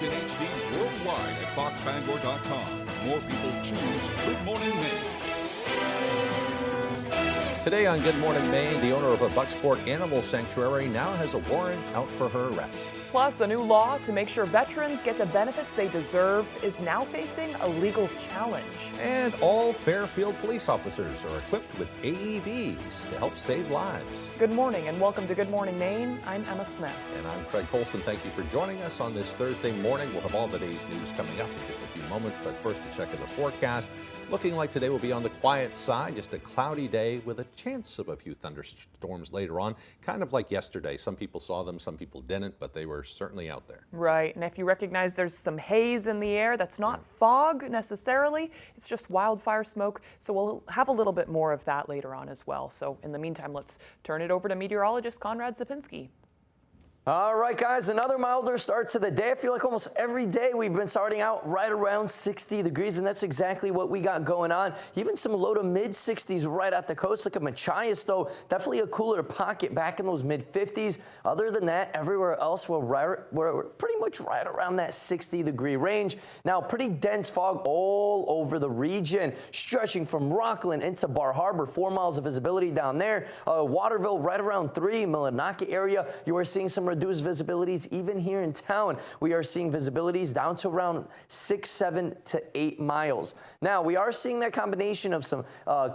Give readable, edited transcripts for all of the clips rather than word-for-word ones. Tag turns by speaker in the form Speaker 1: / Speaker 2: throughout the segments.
Speaker 1: live in HD worldwide at foxbangor.com. More people choose Good Morning Maine.
Speaker 2: Today on Good Morning Maine, the owner of a Bucksport Animal Sanctuary now has a warrant out for her arrest.
Speaker 3: Plus, a new law to make sure veterans get the benefits they deserve is now facing a legal challenge.
Speaker 2: And all Fairfield police officers are equipped with AEDs to help save lives.
Speaker 3: Good morning and welcome to Good Morning Maine. I'm Emma Smith.
Speaker 2: And I'm Craig Colson. Thank you for joining us on this Thursday morning. We'll have all the day's news coming up in just a few moments, but first a check of the forecast. Looking like today will be on the quiet side, just a cloudy day with a chance of a few thunderstorms later on, kind of like yesterday. Some people saw them, some people didn't, but they were certainly out there.
Speaker 3: Right, and if you recognize there's some haze in the air, that's not fog necessarily, it's just wildfire smoke, so we'll have a little bit more of that later on as well. So in the meantime, let's turn it over to meteorologist Conrad Zapinski.
Speaker 4: All right, guys, another milder start to the day. I feel like almost every day we've been starting out right around 60 degrees, and that's exactly what we got going on. Even some low to mid 60s right at the coast. Look at Machias, though. Definitely a cooler pocket back in those mid 50s. Other than that, everywhere else we're pretty much right around that 60-degree range. Now, pretty dense fog all over the region, stretching from Rockland into Bar Harbor. 4 miles of visibility down there. Waterville right around 3. Millinocket area, you are seeing some reduced visibilities even here in town. We are seeing visibilities down to around 6, 7 to 8 miles. Now, we are seeing that combination of some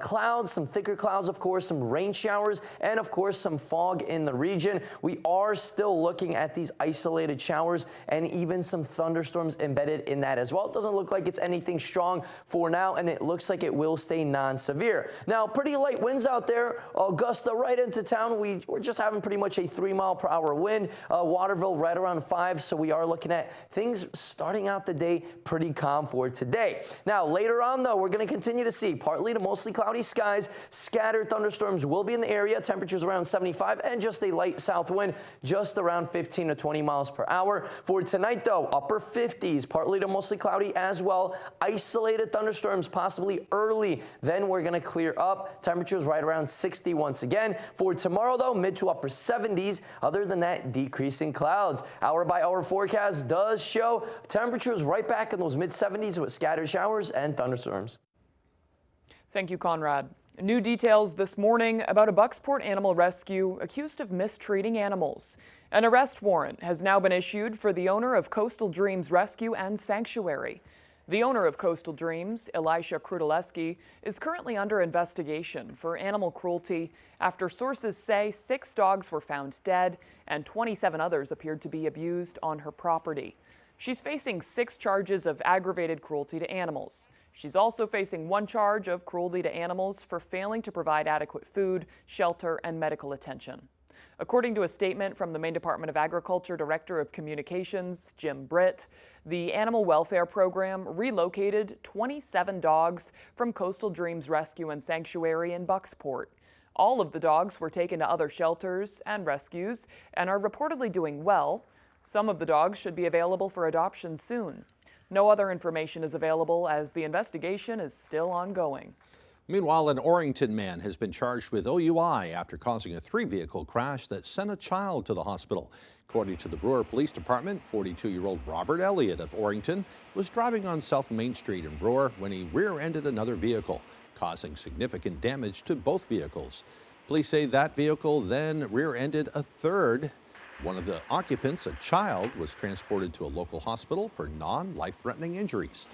Speaker 4: clouds, some thicker clouds, of course, some rain showers, and of course, some fog in the region. We are still looking at these isolated showers and even some thunderstorms embedded in that as well. It doesn't look like it's anything strong for now, and it looks like it will stay non-severe. Now, pretty light winds out there. Augusta right into town. We're just having pretty much a 3-mile-per-hour wind. Waterville right around 5, so we are looking at things starting out the day pretty calm for today. Now, later on, though, we're going to continue to see partly to mostly cloudy skies. Scattered thunderstorms will be in the area. Temperatures around 75 and just a light south wind just around 15 to 20 miles per hour. For tonight, though, upper 50s, partly to mostly cloudy as well. Isolated thunderstorms possibly early. Then we're going to clear up. Temperatures right around 60 once again. For tomorrow, though, mid to upper 70s. Other than that, decreasing clouds. Hour by hour forecast does show temperatures right back in those mid 70s with scattered showers and thunderstorms.
Speaker 3: Thank you, Conrad. New details this morning about a Bucksport animal rescue accused of mistreating animals. An arrest warrant has now been issued for the owner of Coastal Dreams Rescue and Sanctuary. The owner of Coastal Dreams, Elisha Krutaleski, is currently under investigation for animal cruelty after sources say 6 dogs were found dead and 27 others appeared to be abused on her property. She's facing 6 charges of aggravated cruelty to animals. She's also facing 1 charge of cruelty to animals for failing to provide adequate food, shelter, and medical attention. According to a statement from the Maine Department of Agriculture Director of Communications, Jim Britt, the Animal Welfare Program relocated 27 dogs from Coastal Dreams Rescue and Sanctuary in Bucksport. All of the dogs were taken to other shelters and rescues and are reportedly doing well. Some of the dogs should be available for adoption soon. No other information is available as the investigation is still ongoing.
Speaker 2: Meanwhile, an Orrington man has been charged with OUI after causing a 3-vehicle crash that sent a child to the hospital. According to the Brewer Police Department, 42-year-old Robert Elliott of Orrington was driving on South Main Street in Brewer when he rear-ended another vehicle, causing significant damage to both vehicles. Police say that vehicle then rear-ended a third. One of the occupants, a child, was transported to a local hospital for non-life-threatening injuries.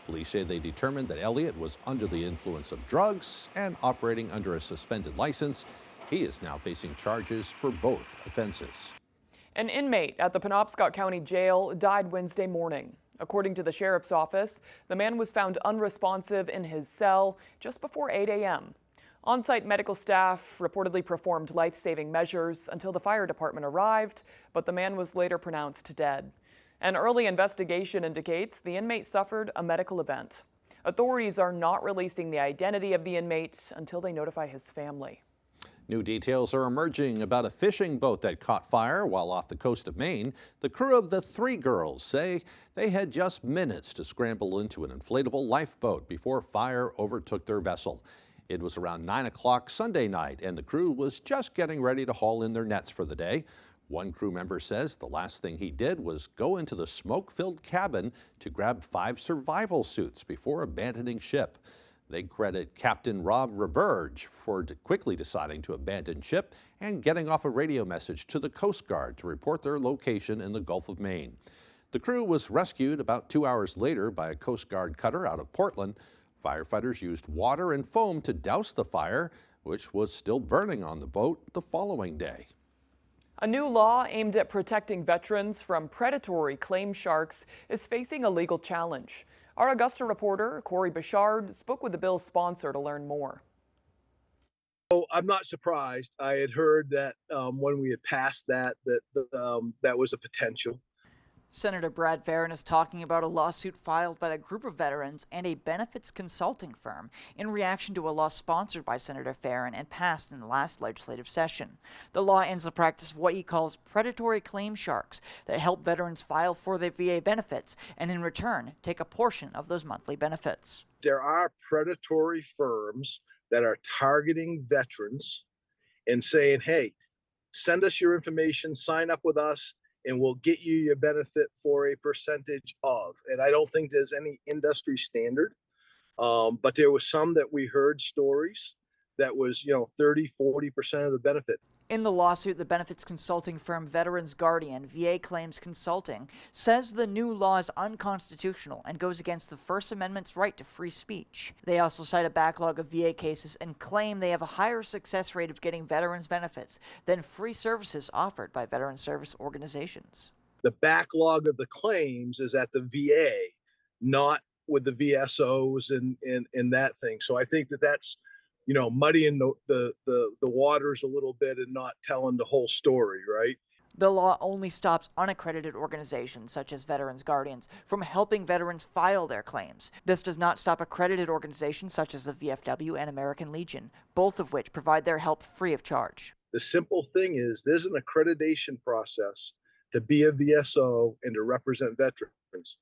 Speaker 2: Police say they determined that Elliott was under the influence of drugs and operating under a suspended license. He is now facing charges for both offenses.
Speaker 3: An inmate at the Penobscot County Jail died Wednesday morning. According to the sheriff's office, the man was found unresponsive in his cell just before 8 a.m. On-site medical staff reportedly performed life-saving measures until the fire department arrived, but the man was later pronounced dead. An early investigation indicates the inmate suffered a medical event. Authorities are not releasing the identity of the inmate until they notify his family.
Speaker 2: New details are emerging about a fishing boat that caught fire while off the coast of Maine. The crew of the 3 girls say they had just minutes to scramble into an inflatable lifeboat before fire overtook their vessel. It was around 9 o'clock Sunday night, and the crew was just getting ready to haul in their nets for the day. One crew member says the last thing he did was go into the smoke-filled cabin to grab 5 survival suits before abandoning ship. They credit Captain Rob Roberge for quickly deciding to abandon ship and getting off a radio message to the Coast Guard to report their location in the Gulf of Maine. The crew was rescued about 2 hours later by a Coast Guard cutter out of Portland. Firefighters used water and foam to douse the fire, which was still burning on the boat the following day.
Speaker 3: A new law aimed at protecting veterans from predatory claim sharks is facing a legal challenge. Our Augusta reporter, Corey Bouchard, spoke with the bill's sponsor to learn more.
Speaker 5: So I'm not surprised. I had heard that when we had passed that was a potential.
Speaker 6: Senator Brad Barron is talking about a lawsuit filed by a group of veterans and a benefits consulting firm in reaction to a law sponsored by Senator Barron and passed in the last legislative session. The law ends the practice of what he calls predatory claim sharks that help veterans file for their VA benefits and in return take a portion of those monthly benefits.
Speaker 5: There are predatory firms that are targeting veterans and saying, hey, send us your information, sign up with us, and we'll get you your benefit for a percentage of. And I don't think there's any industry standard, but there was some that we heard stories that was, 30-40% of the benefit.
Speaker 6: In the lawsuit, the benefits consulting firm Veterans Guardian, VA Claims Consulting, says the new law is unconstitutional and goes against the First Amendment's right to free speech. They also cite a backlog of VA cases and claim they have a higher success rate of getting veterans benefits than free services offered by veteran service organizations.
Speaker 5: The backlog of the claims is at the VA, not with the VSOs and that thing. So I think that's muddying the waters a little bit and not telling the whole story, right?
Speaker 6: The law only stops unaccredited organizations, such as Veterans Guardians, from helping veterans file their claims. This does not stop accredited organizations such as the VFW and American Legion, both of which provide their help free of charge.
Speaker 5: The simple thing is there's an accreditation process to be a VSO and to represent veterans.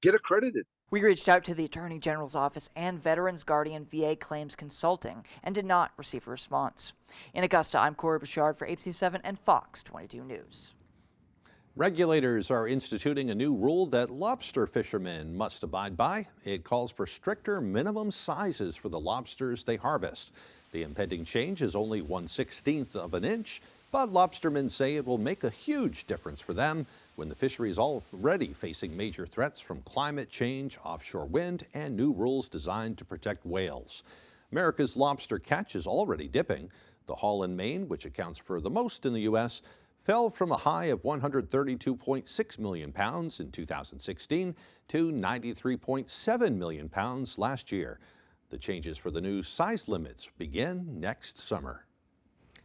Speaker 5: Get accredited.
Speaker 6: We reached out to the Attorney General's office and Veterans Guardian VA Claims Consulting and did not receive a response. In Augusta, I'm Corey Bouchard for ABC7 and Fox 22 News.
Speaker 2: Regulators are instituting a new rule that lobster fishermen must abide by. It calls for stricter minimum sizes for the lobsters they harvest. The impending change is only 1/16 of an inch, but lobstermen say it will make a huge difference for them when the fishery is already facing major threats from climate change, offshore wind, and new rules designed to protect whales. America's lobster catch is already dipping. The haul in Maine, which accounts for the most in the U.S., fell from a high of 132.6 million pounds in 2016 to 93.7 million pounds last year. The changes for the new size limits begin next summer.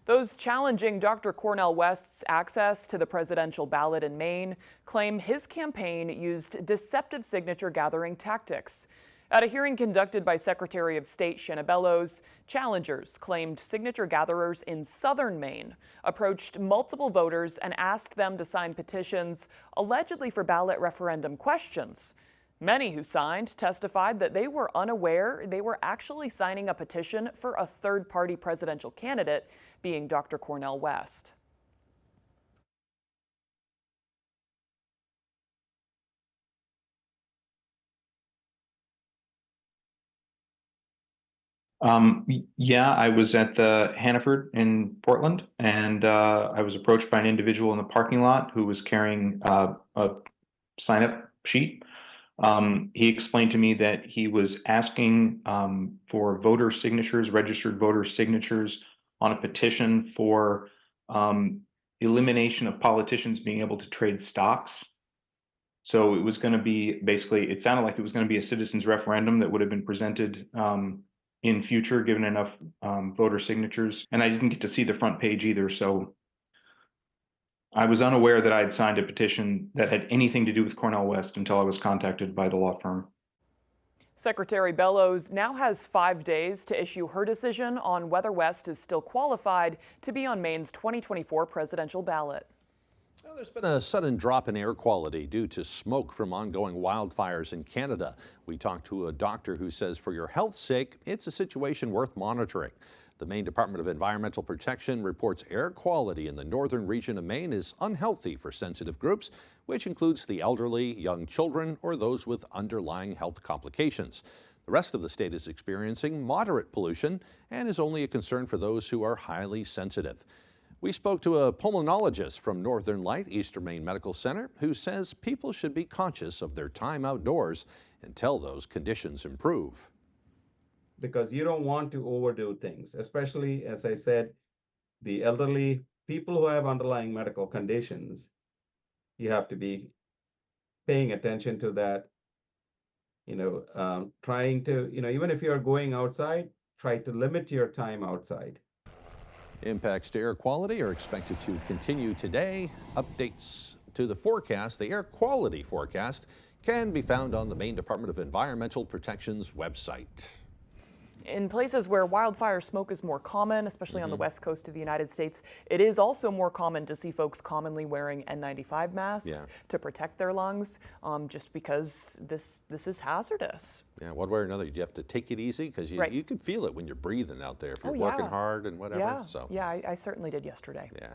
Speaker 3: Those challenging Dr. Cornel West's access to the presidential ballot in Maine claim his campaign used deceptive signature gathering tactics. At a hearing conducted by Secretary of State Shanna Bellows, challengers claimed signature gatherers in southern Maine approached multiple voters and asked them to sign petitions allegedly for ballot referendum questions. Many who signed testified that they were unaware they were actually signing a petition for a third-party presidential candidate, being Dr. Cornel West.
Speaker 7: Yeah, I was at the Hannaford in Portland, and I was approached by an individual in the parking lot who was carrying a sign-up sheet. He explained to me that he was asking for voter signatures, registered voter signatures on a petition for elimination of politicians being able to trade stocks. So it was going to be basically, it sounded like it was going to be a citizens referendum that would have been presented in future, given enough voter signatures. And I didn't get to see the front page either, so I was unaware that I had signed a petition that had anything to do with Cornel West until I was contacted by the law firm.
Speaker 3: Secretary Bellows now has 5 days to issue her decision on whether West is still qualified to be on Maine's 2024 presidential ballot.
Speaker 2: Well, there's been a sudden drop in air quality due to smoke from ongoing wildfires in Canada. We talked to a doctor who says for your health's sake, it's a situation worth monitoring. The Maine Department of Environmental Protection reports air quality in the northern region of Maine is unhealthy for sensitive groups, which includes the elderly, young children, or those with underlying health complications. The rest of the state is experiencing moderate pollution and is only a concern for those who are highly sensitive. We spoke to a pulmonologist from Northern Light Eastern Maine Medical Center who says people should be conscious of their time outdoors until those conditions improve.
Speaker 8: Because you don't want to overdo things, especially, as I said, the elderly, people who have underlying medical conditions. You have to be paying attention to that, trying to, even if you're going outside, try to limit your time outside.
Speaker 2: Impacts to air quality are expected to continue today. Updates to the forecast, the air quality forecast, can be found on the Maine Department of Environmental Protection's website.
Speaker 3: In places where wildfire smoke is more common, especially on the west coast of the United States, it is also more common to see folks commonly wearing N95 masks to protect their lungs, just because this is hazardous.
Speaker 2: Yeah, one way or another, you have to take it easy because you can feel it when you're breathing out there if you're working hard and whatever.
Speaker 3: Yeah,
Speaker 2: so.
Speaker 3: yeah, I certainly did yesterday.
Speaker 2: Yeah.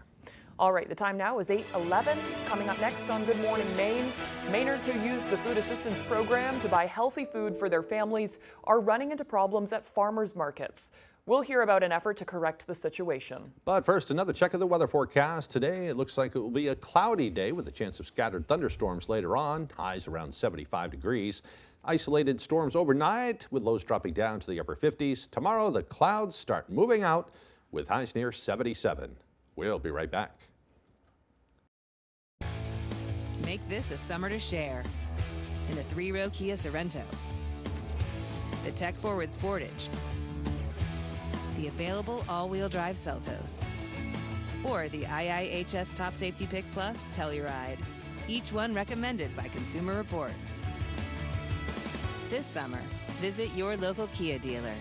Speaker 3: All right, the time now is 8:11. Coming up next on Good Morning Maine, Mainers who use the food assistance program to buy healthy food for their families are running into problems at farmers markets. We'll hear about an effort to correct the situation.
Speaker 2: But first, another check of the weather forecast. Today, it looks like it will be a cloudy day with a chance of scattered thunderstorms later on, highs around 75 degrees. Isolated storms overnight with lows dropping down to the upper 50s. Tomorrow, the clouds start moving out with highs near 77. We'll be right back.
Speaker 9: Make this a summer to share in the 3-row Kia Sorento, the tech-forward Sportage, the available all-wheel drive Seltos, or the IIHS Top Safety Pick Plus Telluride, each one recommended by Consumer Reports. This summer, visit your local Kia dealer.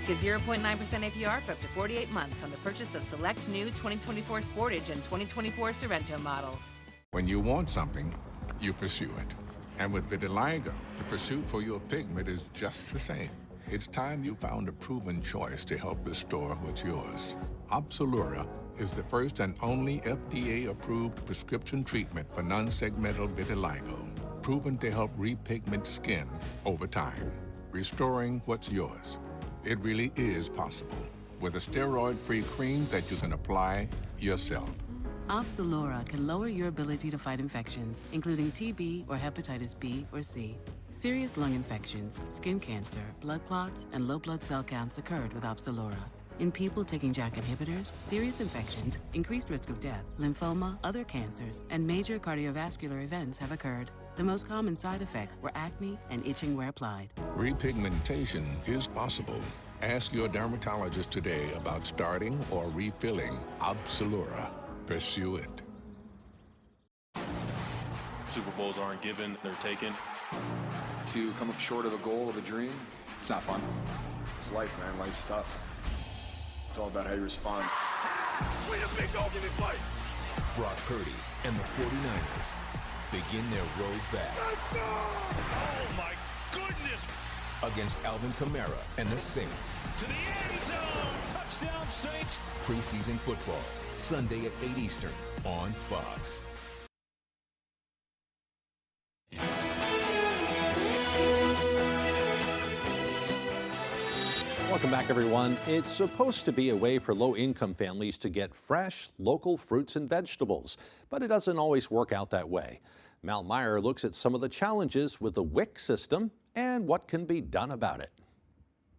Speaker 9: Get 0.9% APR for up to 48 months on the purchase of select new 2024 Sportage and 2024 Sorento models.
Speaker 10: When you want something, you pursue it. And with vitiligo, the pursuit for your pigment is just the same. It's time you found a proven choice to help restore what's yours. Opzelura is the first and only FDA-approved prescription treatment for non-segmental vitiligo, proven to help repigment skin over time, restoring what's yours. It really is possible with a steroid-free cream that you can apply yourself.
Speaker 11: Opzelura can lower your ability to fight infections, including TB or hepatitis B or C. Serious lung infections, skin cancer, blood clots, and low blood cell counts occurred with Opzelura. In people taking JAK inhibitors, serious infections, increased risk of death, lymphoma, other cancers, and major cardiovascular events have occurred. The most common side effects were acne and itching where applied.
Speaker 10: Repigmentation is possible. Ask your dermatologist today about starting or refilling Opzelura. Pursue it.
Speaker 12: Super Bowls aren't given, they're taken.
Speaker 13: To come up short of a goal, of a dream, it's not fun. It's life, man. Life's tough. It's all about how you respond.
Speaker 14: Wait a big dog in his fight.
Speaker 15: Brock Purdy and the 49ers begin their road back.
Speaker 14: Let's go! Oh, my goodness!
Speaker 15: Against Alvin Kamara and the Saints.
Speaker 14: To the end zone! Touchdown, Saints!
Speaker 15: Preseason football, Sunday at 8 Eastern on Fox.
Speaker 2: Welcome back, everyone. It's supposed to be a way for low-income families to get fresh, local fruits and vegetables, but it doesn't always work out that way. Mal Meyer looks at some of the challenges with the WIC system and what can be done about it.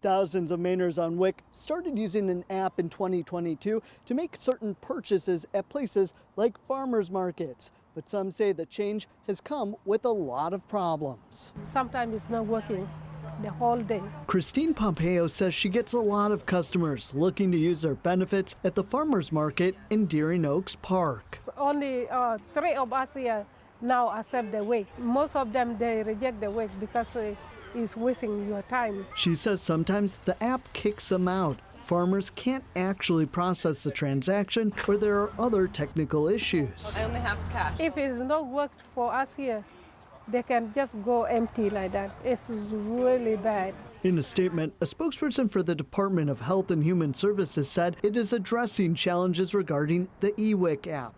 Speaker 16: Thousands of Mainers on WIC started using an app in 2022 to make certain purchases at places like farmers markets. But some say the change has come with a lot of problems.
Speaker 17: Sometimes it's not working the whole day.
Speaker 16: Christine Pompeo says she gets a lot of customers looking to use their benefits at the farmers market in Deering Oaks Park.
Speaker 17: Only 3 of us here now accept the WIC. Most of them, they reject the WIC because it's wasting your time.
Speaker 16: She says sometimes the app kicks them out. Farmers can't actually process the transaction or there are other technical issues.
Speaker 17: I only have cash. If it's not worked for us here, they can just go empty like that. It's really bad.
Speaker 16: In a statement, a spokesperson for the Department of Health and Human Services said it is addressing challenges regarding the eWIC app.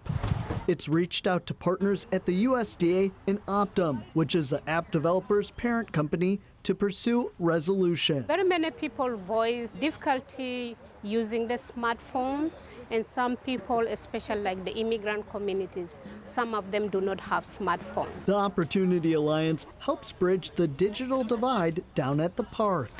Speaker 16: It's reached out to partners at the USDA and Optum, which is the app developer's parent company, to pursue resolution.
Speaker 18: Very many people voice difficulty using the smartphones, and some people, especially like the immigrant communities, some of them do not have smartphones.
Speaker 16: The Opportunity Alliance helps bridge the digital divide down at the park.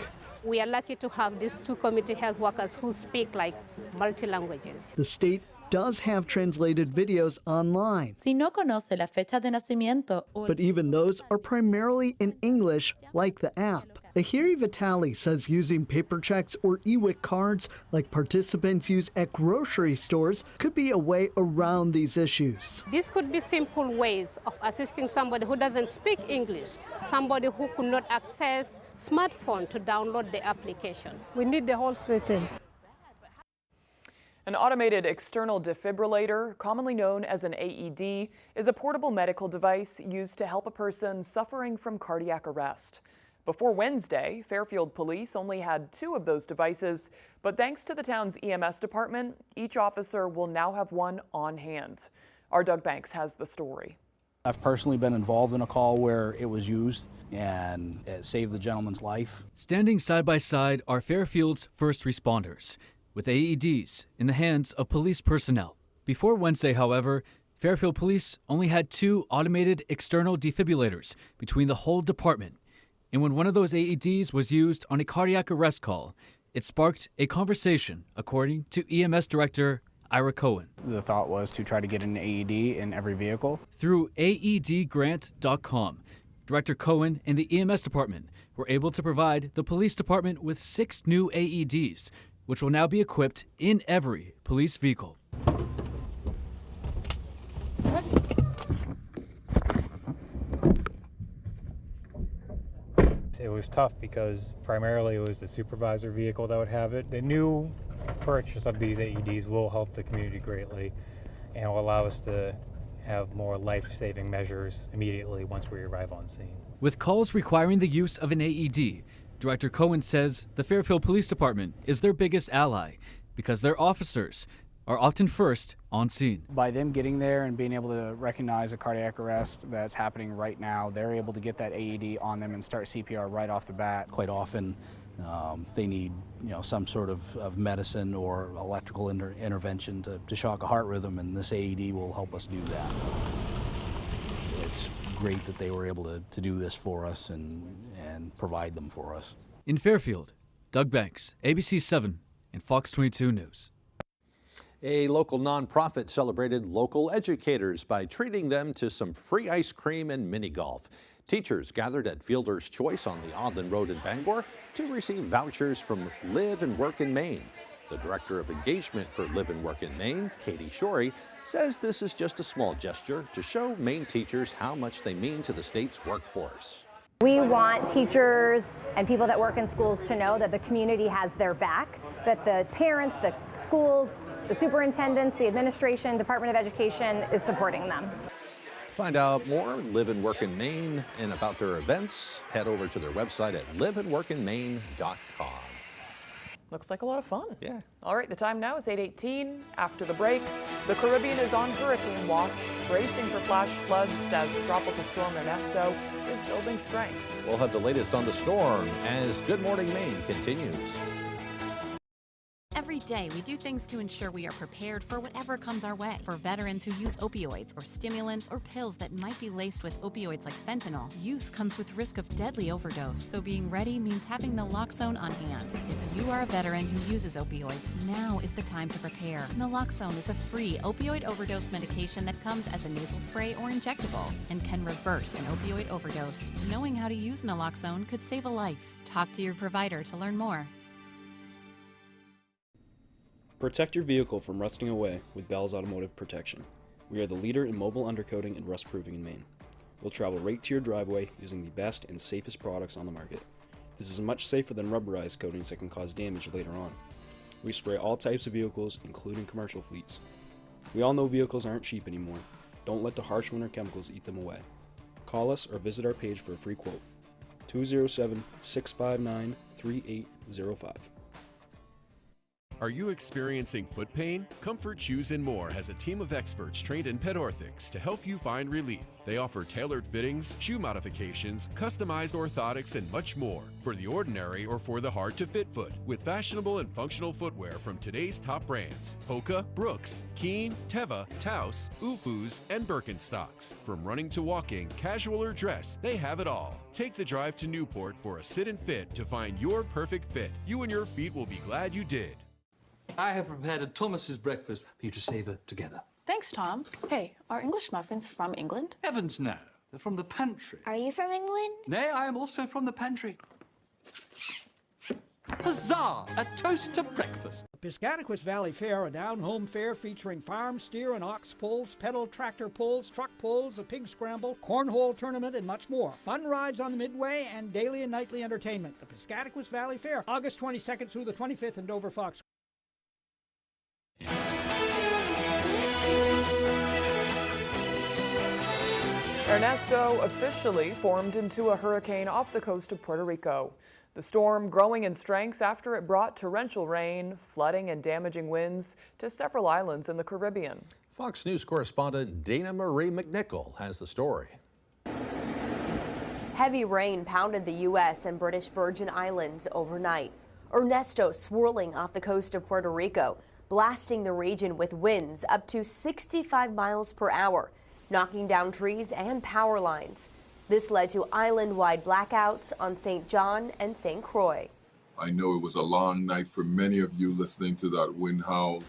Speaker 18: We are lucky to have these two community health workers who speak like multi-languages.
Speaker 16: The state does have translated videos online.
Speaker 19: Si no conoce la fecha de nacimiento,
Speaker 16: But even those are primarily in English, like the app. Ahiri Vitali says using paper checks or eWIC cards, like participants use at grocery stores, could be a way around these issues.
Speaker 18: This could be simple ways of assisting somebody who doesn't speak English, somebody who could not access smartphone to download the application.
Speaker 17: We need the whole system.
Speaker 3: An automated external defibrillator, commonly known as an AED, is a portable medical device used to help a person suffering from cardiac arrest. Before Wednesday, Fairfield Police only had 2 of those devices, but thanks to the town's EMS department, each officer will now have one on hand. Our Doug Banks has the story.
Speaker 20: I've personally been involved in a call where it was used and it saved the gentleman's life.
Speaker 21: Standing side by side are Fairfield's first responders, with AEDs in the hands of police personnel. Before Wednesday, however, Fairfield Police only had 2 automated external defibrillators between the whole department. And when one of those AEDs was used on a cardiac arrest call, it sparked a conversation, according to EMS Director Ira Cohen.
Speaker 22: The thought was to try to get an AED in every vehicle.
Speaker 21: Through aedgrant.com, Director Cohen and the EMS department were able to provide the police department with 6 new AEDs, which will now be equipped in every police vehicle.
Speaker 23: It was tough because primarily it was the supervisor vehicle that would have it. The new purchase of these AEDs will help the community greatly and will allow us to have more life-saving measures immediately once we arrive on scene.
Speaker 21: With calls requiring the use of an AED, Director Cohen says the Fairfield Police Department is their biggest ally because their officers are often first on scene.
Speaker 22: By them getting there and being able to recognize a cardiac arrest that's happening right now, they're able to get that AED on them and start CPR right off the bat.
Speaker 20: Quite often they need some sort of medicine or electrical intervention to shock a heart rhythm, and this AED will help us do that. It's great that they were able to do this for us and provide them for us.
Speaker 21: In Fairfield, Doug Banks, ABC 7 and Fox 22 News.
Speaker 2: A local nonprofit celebrated local educators by treating them to some free ice cream and mini golf. Teachers gathered at Fielder's Choice on the Odland Road in Bangor to receive vouchers from Live and Work in Maine. The Director of Engagement for Live and Work in Maine, Katie Shorey, says this is just a small gesture to show Maine teachers how much they mean to the state's workforce.
Speaker 24: We want teachers and people that work in schools to know that the community has their back, that the parents, the schools, the superintendents, the administration, Department of Education is supporting them.
Speaker 2: Find out more, Live and Work in Maine, and about their events, head over to their website at liveandworkinmaine.com.
Speaker 3: Looks like a lot of fun.
Speaker 2: Yeah.
Speaker 3: All right, the time now is 8:18. After the break, the Caribbean is on hurricane watch, bracing for flash floods as Tropical Storm Ernesto is building strength.
Speaker 2: We'll have the latest on the storm as Good Morning Maine continues.
Speaker 25: Every day, we do things to ensure we are prepared for whatever comes our way. For veterans who use opioids or stimulants or pills that might be laced with opioids like fentanyl, use comes with risk of deadly overdose, so being ready means having naloxone on hand. If you are a veteran who uses opioids, now is the time to prepare. Naloxone is a free opioid overdose medication that comes as a nasal spray or injectable and can reverse an opioid overdose. Knowing how to use naloxone could save a life. Talk to your provider to learn more.
Speaker 26: Protect your vehicle from rusting away with Bell's Automotive Protection. We are the leader in mobile undercoating and rust proofing in Maine. We'll travel right to your driveway using the best and safest products on the market. This is much safer than rubberized coatings that can cause damage later on. We spray all types of vehicles, including commercial fleets. We all know vehicles aren't cheap anymore. Don't let the harsh winter chemicals eat them away. Call us or visit our page for a free quote. 207-659-5555 3805.
Speaker 1: Are you experiencing foot pain? Comfort Shoes & More has a team of experts trained in pet orthotics to help you find relief. They offer tailored fittings, shoe modifications, customized orthotics, and much more for the ordinary or for the hard-to-fit foot, with fashionable and functional footwear from today's top brands: Hoka, Brooks, Keen, Teva, Taos, Ufus, and Birkenstocks. From running to walking, casual or dress, they have it all. Take the drive to Newport for a sit and fit to find your perfect fit. You and your feet will be glad you did.
Speaker 4: I have prepared a Thomas's breakfast for you to savor together.
Speaker 5: Thanks, Tom. Hey, are English muffins from England?
Speaker 4: Heavens no, they're from the pantry.
Speaker 6: Are you from England?
Speaker 4: Nay, I am also from the pantry. Huzzah! A toast to breakfast.
Speaker 7: Piscataquis Valley Fair, a down-home fair featuring farm, steer, and ox pulls, pedal tractor pulls, truck pulls, a pig scramble, cornhole tournament, and much more. Fun rides on the Midway and daily and nightly entertainment. The Piscataquis Valley Fair, August 22nd through the 25th in Dover Fox.
Speaker 3: Ernesto officially formed into a hurricane off the coast of Puerto Rico. The storm growing in strength after it brought torrential rain, flooding, and damaging winds to several islands in the Caribbean.
Speaker 2: Fox News correspondent Dana Marie McNichol has the story.
Speaker 8: Heavy rain pounded the U.S. and British Virgin Islands overnight. Ernesto swirling off the coast of Puerto Rico, blasting the region with winds up to 65 miles per hour, knocking down trees and power lines. This led to island-wide blackouts on St. John and St. Croix.
Speaker 27: I know it was a long night for many of you listening to that wind howl.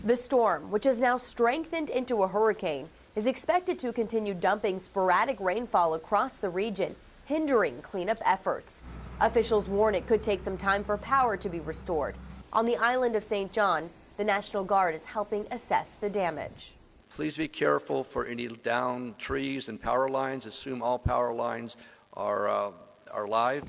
Speaker 8: The storm, which has now strengthened into a hurricane, is expected to continue dumping sporadic rainfall across the region, hindering cleanup efforts. Officials warn it could take some time for power to be restored. On the island of St. John, the National Guard is helping assess the damage.
Speaker 28: Please be careful for any downed trees and power lines. Assume all power lines are live.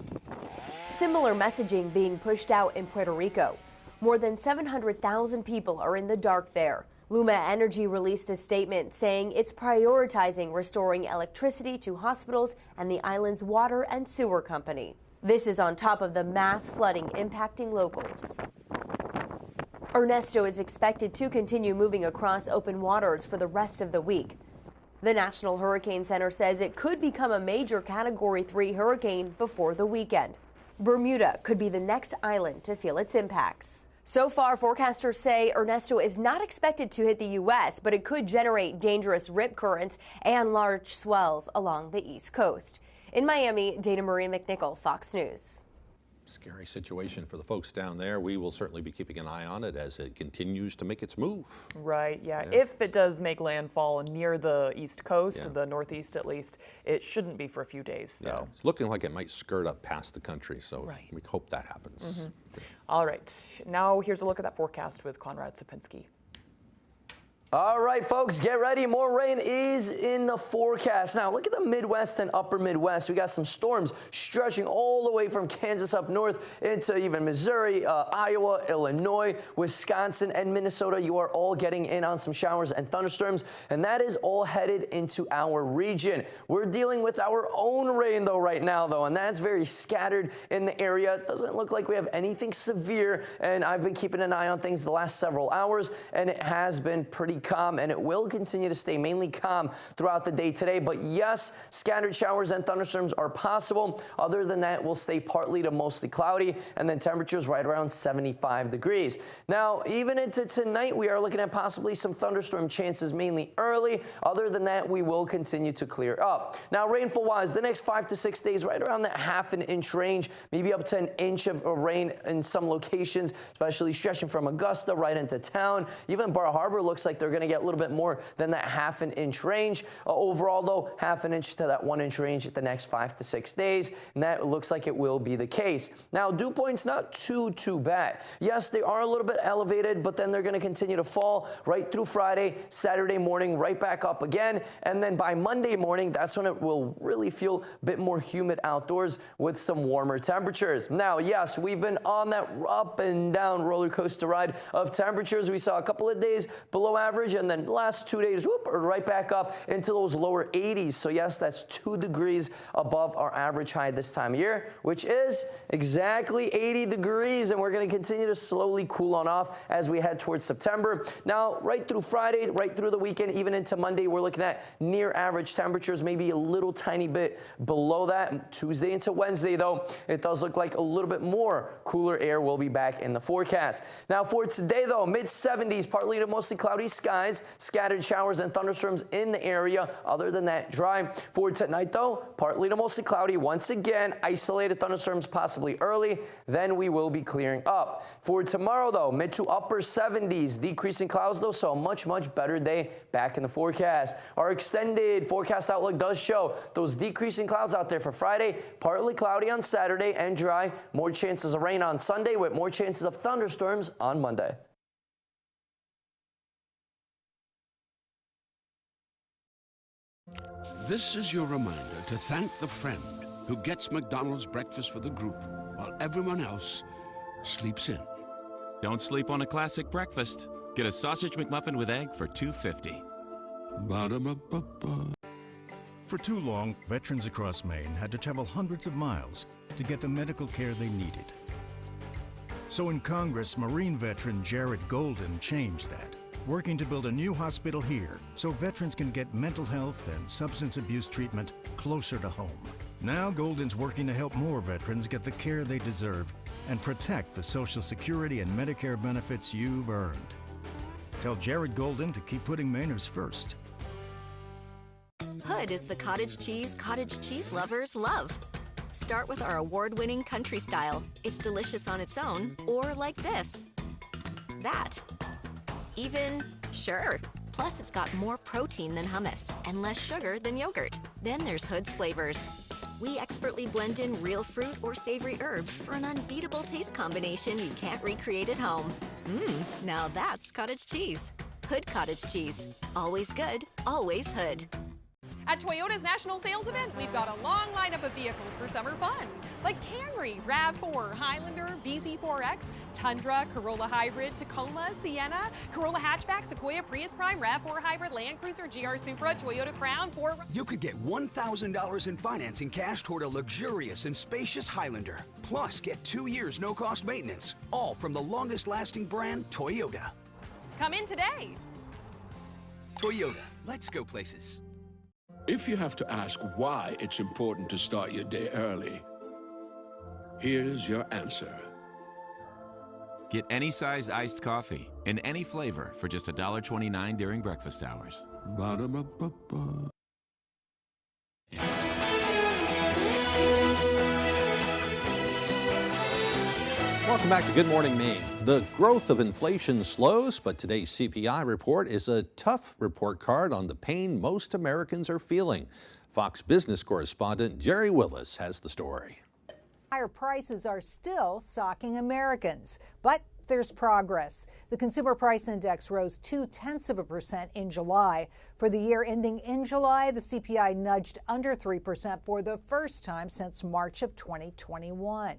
Speaker 8: Similar messaging being pushed out in Puerto Rico. More than 700,000 people are in the dark there. Luma Energy released a statement saying it's prioritizing restoring electricity to hospitals and the island's water and sewer company. This is on top of the mass flooding impacting locals. Ernesto is expected to continue moving across open waters for the rest of the week. The National Hurricane Center says it could become a major Category 3 hurricane before the weekend. Bermuda could be the next island to feel its impacts. So far, forecasters say Ernesto is not expected to hit the U.S., but it could generate dangerous rip currents and large swells along the East Coast. In Miami, Dana Marie McNichol, Fox News.
Speaker 2: Scary situation for the folks down there. We will certainly be keeping an eye on it as it continues to make its move.
Speaker 3: Right, yeah. If it does make landfall near the East Coast, the Northeast at least, it shouldn't be for a few days, though.
Speaker 2: It's looking like it might skirt up past the country, so we hope that happens.
Speaker 3: All right, now here's a look at that forecast with Conrad Sapinski.
Speaker 29: All right, folks, get ready. More rain is in the forecast. Now, look at the Midwest and upper Midwest. We got some storms stretching all the way from Kansas up north into even Missouri, Iowa, Illinois, Wisconsin, and Minnesota. You are all getting in on some showers and thunderstorms, and that is all headed into our region. We're dealing with our own rain, though, right now, though, and that's very scattered in the area. It doesn't look like we have anything severe, and I've been keeping an eye on things the last several hours, and it has been pretty calm, and it will continue to stay mainly calm throughout the day today. But yes, scattered showers and thunderstorms are possible. Other than that, we'll stay partly to mostly cloudy, and then temperatures right around 75 degrees. Now, even into tonight, we are looking at possibly some thunderstorm chances mainly early. Other than that, we will continue to clear up. Now, rainfall-wise, the next 5 to 6 days, right around that half-an-inch range, maybe up to an inch of rain in some locations, especially stretching from Augusta right into town. Even Bar Harbor looks like they're going to get a little bit more than that half-an-inch range. Overall, though, half-an-inch to that 1-inch range at the next 5 to 6 days, and that looks like it will be the case. Now, dew points not too bad. Yes, they are a little bit elevated, but then they're going to continue to fall right through Friday, Saturday morning, right back up again, and then by Monday morning, that's when it will really feel a bit more humid outdoors with some warmer temperatures. Now, yes, we've been on that up and down roller coaster ride of temperatures. We saw a couple of days below average average, and then the last 2 days, whoop, are right back up into those lower 80s. So yes, that's 2 degrees above our average high this time of year, which is exactly 80 degrees, and we're going to continue to slowly cool on off as we head towards September. Now, right through Friday, right through the weekend, even into Monday, we're looking at near average temperatures, maybe a little tiny bit below that. Tuesday into Wednesday, though, it does look like a little bit more cooler air will be back in the forecast. Now, for today, though, mid-70s, partly to mostly cloudy skies, scattered showers and thunderstorms in the area. Other than that, dry. For tonight, though, partly to mostly cloudy. Once again, isolated thunderstorms possibly early. Then we will be clearing up. For tomorrow, though, mid to upper 70s, decreasing clouds, though, so a much, much better day back in the forecast. Our extended forecast outlook does show those decreasing clouds out there for Friday, partly cloudy on Saturday and dry. More chances of rain on Sunday with more chances of thunderstorms on Monday.
Speaker 6: This is your reminder to thank the friend who gets McDonald's breakfast for the group while everyone else sleeps in.
Speaker 9: Don't sleep on a classic breakfast. Get a sausage McMuffin with egg for $2.50.
Speaker 6: Ba-da-ba-ba-ba.
Speaker 10: For too long, veterans across Maine had to travel hundreds of miles to get the medical care they needed. So in Congress, Marine veteran Jared Golden changed that, working to build a new hospital here so veterans can get mental health and substance abuse treatment closer to home. Now Golden's working to help more veterans get the care they deserve and protect the Social Security and Medicare benefits you've earned. Tell Jared Golden to keep putting Mainers first.
Speaker 11: Hood is the cottage cheese lovers love. Start with our award-winning country style. It's delicious on its own, or like this. That. Even, sure. Plus, it's got more protein than hummus and less sugar than yogurt. Then there's Hood's flavors. We expertly blend in real fruit or savory herbs for an unbeatable taste combination you can't recreate at home. Now that's cottage cheese. Hood cottage cheese. Always good, always Hood.
Speaker 12: At Toyota's National Sales Event, we've got a long lineup of vehicles for summer fun, like Camry, RAV4, Highlander, BZ4X, Tundra, Corolla Hybrid, Tacoma, Sienna, Corolla Hatchback, Sequoia, Prius Prime, RAV4 Hybrid, Land Cruiser, GR Supra, Toyota Crown, Ford.
Speaker 13: You could get $1,000 in financing cash toward a luxurious and spacious Highlander. Plus, get 2 years no-cost maintenance, all from the longest-lasting brand, Toyota.
Speaker 12: Come in today.
Speaker 13: Toyota, let's go places.
Speaker 6: If you have to ask why it's important to start your day early, here's your answer.
Speaker 14: Get any size iced coffee in any flavor for just $1.29 during breakfast hours.
Speaker 6: Ba-da-ba-ba-ba.
Speaker 2: Welcome back to Good Morning Maine. The growth of inflation slows, but today's CPI report is a tough report card on the pain most Americans are feeling. Fox Business correspondent Jerry Willis has the story.
Speaker 15: Higher prices are still socking Americans, but there's progress. The Consumer Price Index rose 0.2% in July. For the year ending in July, the CPI nudged under 3% for the first time since March of 2021.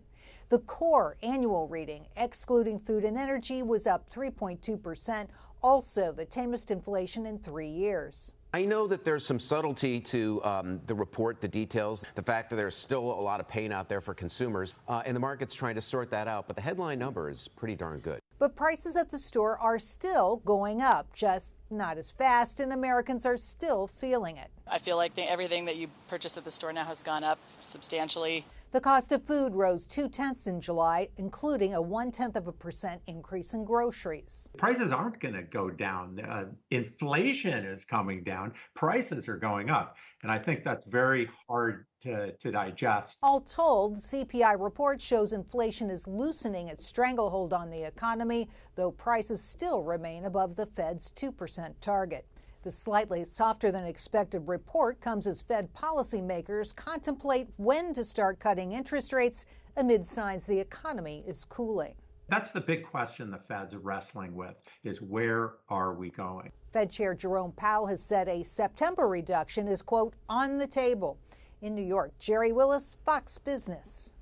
Speaker 15: The core annual reading, excluding food and energy, was up 3.2%, also the tamest inflation in 3 years.
Speaker 19: I know that there's some subtlety to the report, the details, the fact that there's still a lot of pain out there for consumers, and the market's trying to sort that out, but the headline number is pretty darn good.
Speaker 15: But prices at the store are still going up, just not as fast, and Americans are still feeling it.
Speaker 30: I feel like everything that you purchase at the store now has gone up substantially.
Speaker 15: The cost of food rose 0.2 in July, including a 0.1% increase in groceries.
Speaker 31: Prices aren't going to go down. Inflation is coming down. Prices are going up. And I think that's very hard to digest.
Speaker 15: All told, the CPI report shows inflation is loosening its stranglehold on the economy, though prices still remain above the Fed's 2% target. The slightly softer than expected report comes as Fed policymakers contemplate when to start cutting interest rates amid signs the economy is cooling.
Speaker 31: That's the big question the Fed's wrestling with, is where are we going?
Speaker 15: Fed Chair Jerome Powell has said a September reduction is, quote, on the table. In New York, Jerry Willis, Fox Business.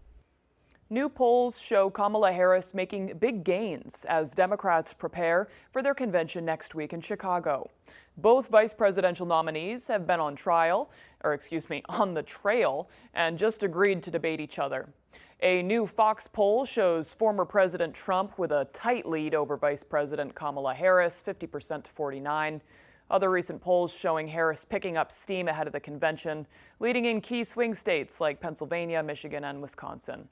Speaker 3: New polls show Kamala Harris making big gains as Democrats prepare for their convention next week in Chicago. Both vice presidential nominees have been on the trail and just agreed to debate each other. A new Fox poll shows former President Trump with a tight lead over Vice President Kamala Harris, 50% to 49%. Other recent polls showing Harris picking up steam ahead of the convention, leading in key swing states like Pennsylvania, Michigan, and Wisconsin.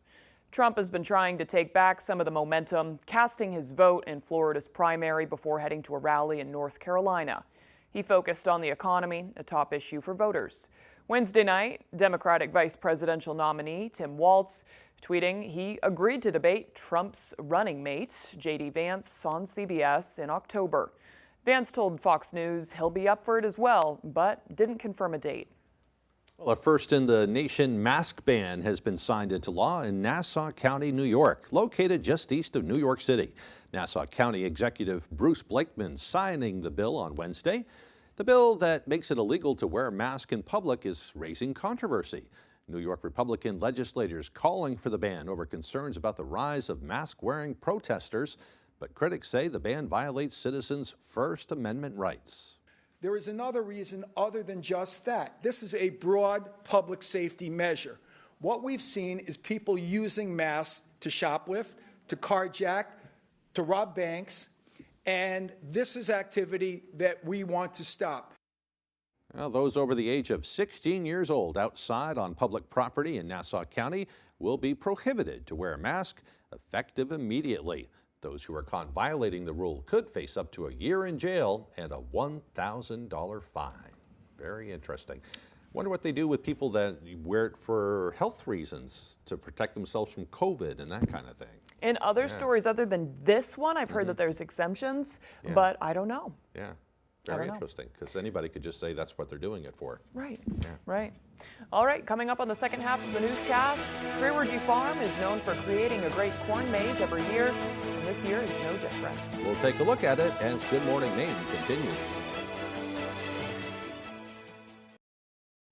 Speaker 3: Trump has been trying to take back some of the momentum, casting his vote in Florida's primary before heading to a rally in North Carolina. He focused on the economy, a top issue for voters. Wednesday night, Democratic vice presidential nominee Tim Walz tweeting he agreed to debate Trump's running mate, J.D. Vance, on CBS in October. Vance told Fox News he'll be up for it as well, but didn't confirm a date.
Speaker 2: Well, a first-in-the-nation mask ban has been signed into law in Nassau County, New York, located just east of New York City. Nassau County Executive Bruce Blakeman signing the bill on Wednesday. The bill that makes it illegal to wear a mask in public is raising controversy. New York Republican legislators calling for the ban over concerns about the rise of mask-wearing protesters, but critics say the ban violates citizens' First Amendment rights.
Speaker 1: There is another reason other than just that. This is a broad public safety measure. What we've seen is people using masks to shoplift, to carjack, to rob banks, and this is activity that we want to stop.
Speaker 2: Well, those over the age of 16 years old outside on public property in Nassau County will be prohibited to wear a mask, effective immediately. Those who are caught violating the rule could face up to a year in jail and a $1,000 fine. Very interesting. Wonder what they do with people that wear it for health reasons, to protect themselves from COVID and that kind of thing.
Speaker 3: In other stories other than this one, I've heard that there's exemptions, but I don't know.
Speaker 2: Yeah, very interesting, because anybody could just say that's what they're doing it for.
Speaker 3: Right, right. All right, coming up on the second half of the newscast, Shrewergy Farm is known for creating a great corn maze every year, and this year is no different.
Speaker 2: We'll take a look at it as Good Morning Maine continues.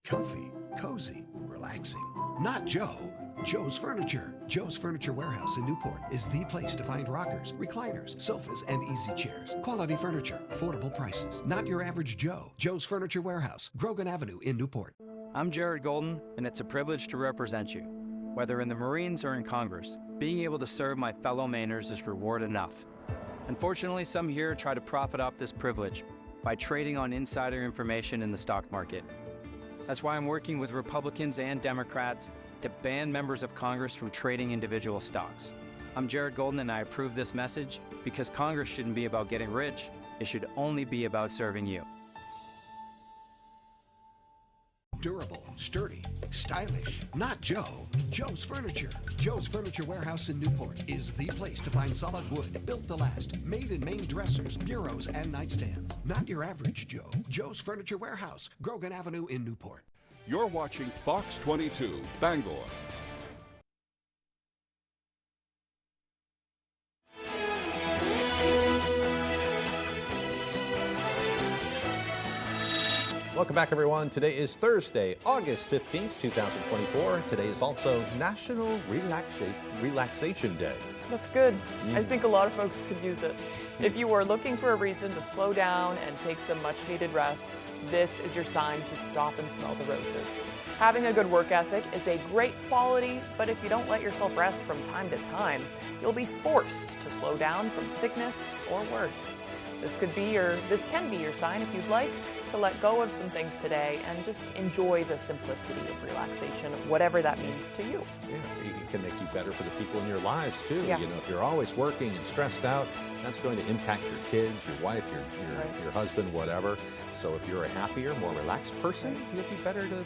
Speaker 16: Comfy, cozy, relaxing. Not Joe. Joe's Furniture. Joe's Furniture Warehouse in Newport is the place to find rockers, recliners, sofas, and easy chairs. Quality furniture, affordable prices. Not your average Joe. Joe's Furniture Warehouse, Grogan Avenue in Newport.
Speaker 17: I'm Jared Golden, and it's a privilege to represent you. Whether in the Marines or in Congress, being able to serve my fellow Mainers is reward enough. Unfortunately, some here try to profit off this privilege by trading on insider information in the stock market. That's why I'm working with Republicans and Democrats to ban members of Congress from trading individual stocks. I'm Jared Golden, and I approve this message because Congress shouldn't be about getting rich. It should only be about serving you.
Speaker 16: Durable, sturdy, stylish. Not Joe. Joe's Furniture. Joe's Furniture Warehouse in Newport is the place to find solid wood, built to last, made in Maine dressers, bureaus, and nightstands. Not your average Joe. Joe's Furniture Warehouse, Grogan Avenue in Newport.
Speaker 18: You're watching Fox 22, Bangor.
Speaker 2: Welcome back, everyone. Today is Thursday, August 15th, 2024. Today is also National Relaxation Day.
Speaker 3: That's good. I think a lot of folks could use it. If you are looking for a reason to slow down and take some much-needed rest, this is your sign to stop and smell the roses. Having a good work ethic is a great quality, but if you don't let yourself rest from time to time, you'll be forced to slow down from sickness or worse. This can be your sign, if you'd like, to let go of some things today and just enjoy the simplicity of relaxation, whatever that means to you.
Speaker 2: Yeah, it can make you better for the people in your lives too.
Speaker 3: Yeah.
Speaker 2: You know, if you're always working and stressed out, that's going to impact your kids, your wife, your husband, whatever. So if you're a happier, more relaxed person, you'll be better to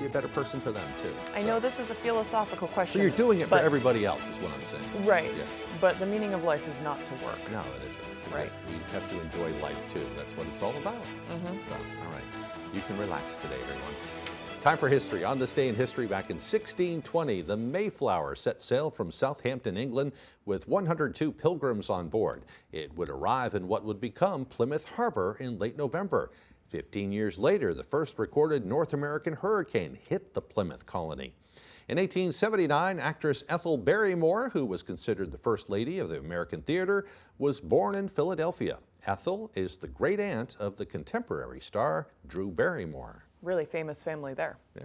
Speaker 2: be a better person for them too.
Speaker 3: I know this is a philosophical question.
Speaker 2: So you're doing it for everybody else, is what I'm saying.
Speaker 3: Right.
Speaker 2: Yeah.
Speaker 3: But the meaning of life is not to work.
Speaker 2: No, it isn't.
Speaker 3: Right.
Speaker 2: We have to enjoy life too. That's what it's all about. So, all right. You can relax today, everyone. Time for history. On this day in history, back in 1620, the Mayflower set sail from Southampton, England, with 102 pilgrims on board. It would arrive in what would become Plymouth Harbor in late November. 15 years later, the first recorded North American hurricane hit the Plymouth colony. In 1879, actress Ethel Barrymore, who was considered the first lady of the American theater, was born in Philadelphia. Ethel is the great aunt of the contemporary star Drew Barrymore.
Speaker 3: Really famous family there.
Speaker 2: Yeah.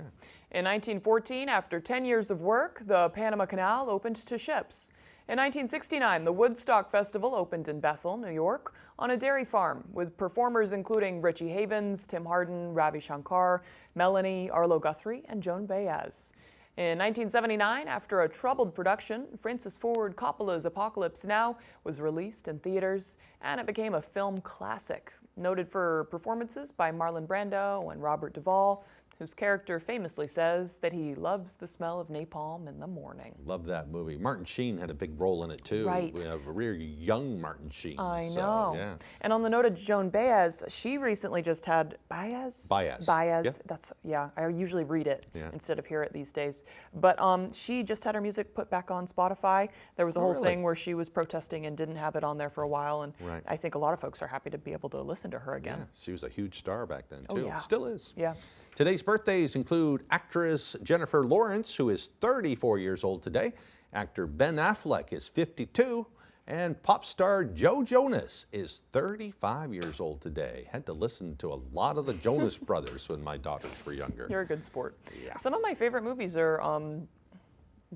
Speaker 3: In 1914, after 10 years of work, the Panama Canal opened to ships. In 1969, the Woodstock Festival opened in Bethel, New York, on a dairy farm, with performers including Richie Havens, Tim Hardin, Ravi Shankar, Melanie, Arlo Guthrie, and Joan Baez. In 1979, after a troubled production, Francis Ford Coppola's Apocalypse Now was released in theaters, and it became a film classic, noted for performances by Marlon Brando and Robert Duvall, whose character famously says that he loves the smell of napalm in the morning.
Speaker 2: Love that movie. Martin Sheen had a big role in it too.
Speaker 3: Right.
Speaker 2: We have a really young Martin Sheen.
Speaker 3: I
Speaker 2: so,
Speaker 3: know.
Speaker 2: Yeah.
Speaker 3: And on the note of Joan Baez, she recently just had Baez.
Speaker 2: Baez.
Speaker 3: Baez.
Speaker 2: Yeah.
Speaker 3: I usually read it
Speaker 2: Yeah.
Speaker 3: instead of hear it these days. But she just had her music put back on Spotify. There was a whole thing where she was protesting and didn't have it on there for a while. And
Speaker 2: Right.
Speaker 3: I think a lot of folks are happy to be able to listen to her again.
Speaker 2: Yeah, she was a huge star back then
Speaker 3: Oh,
Speaker 2: too.
Speaker 3: yeah.
Speaker 2: Still is.
Speaker 3: Yeah.
Speaker 2: Today's birthdays include actress Jennifer Lawrence, who is 34 years old today. Actor Ben Affleck is 52. And pop star Joe Jonas is 35 years old today. Had to listen to a lot of the Jonas Brothers when my daughters were younger.
Speaker 3: You're a good sport.
Speaker 2: Yeah.
Speaker 3: Some of my favorite movies are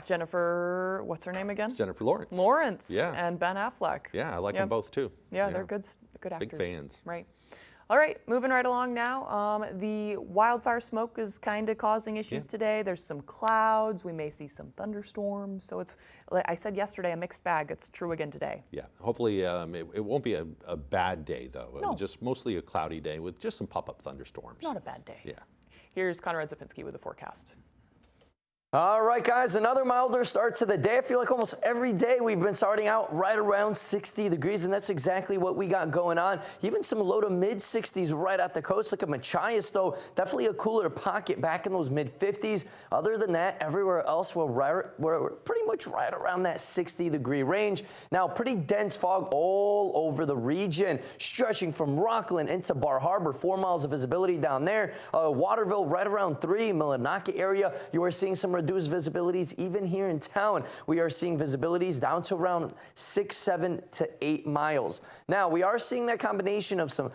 Speaker 3: Jennifer, what's her name again?
Speaker 2: Jennifer Lawrence.
Speaker 3: Lawrence.
Speaker 2: Yeah.
Speaker 3: And Ben Affleck.
Speaker 2: Yeah, I like them both too.
Speaker 3: Yeah, they're good actors.
Speaker 2: Big fans.
Speaker 3: Right. All right, moving right along now. The wildfire smoke is kind of causing issues today. There's some clouds. We may see some thunderstorms. So it's, like I said yesterday, a mixed bag. It's true again today.
Speaker 2: Yeah, hopefully it won't be a bad day though.
Speaker 3: No.
Speaker 2: Just mostly a cloudy day with just some pop-up thunderstorms.
Speaker 3: Not a bad day.
Speaker 2: Yeah.
Speaker 3: Here's Conrad Zapinski with the forecast.
Speaker 29: All right, guys, another milder start to the day. I feel like almost every day we've been starting out right around 60 degrees, and that's exactly what we got going on. Even some low to mid 60s right at the coast. Look at Machias, though. Definitely a cooler pocket back in those mid 50s. Other than that, everywhere else we're pretty much right around that 60-degree range. Now, pretty dense fog all over the region, stretching from Rockland into Bar Harbor. 4 miles of visibility down there. Waterville right around 3. Millinocket area, you are seeing some reduced visibilities even here in town. We are seeing visibilities down to around 6, 7 to 8 miles. Now, we are seeing that combination of some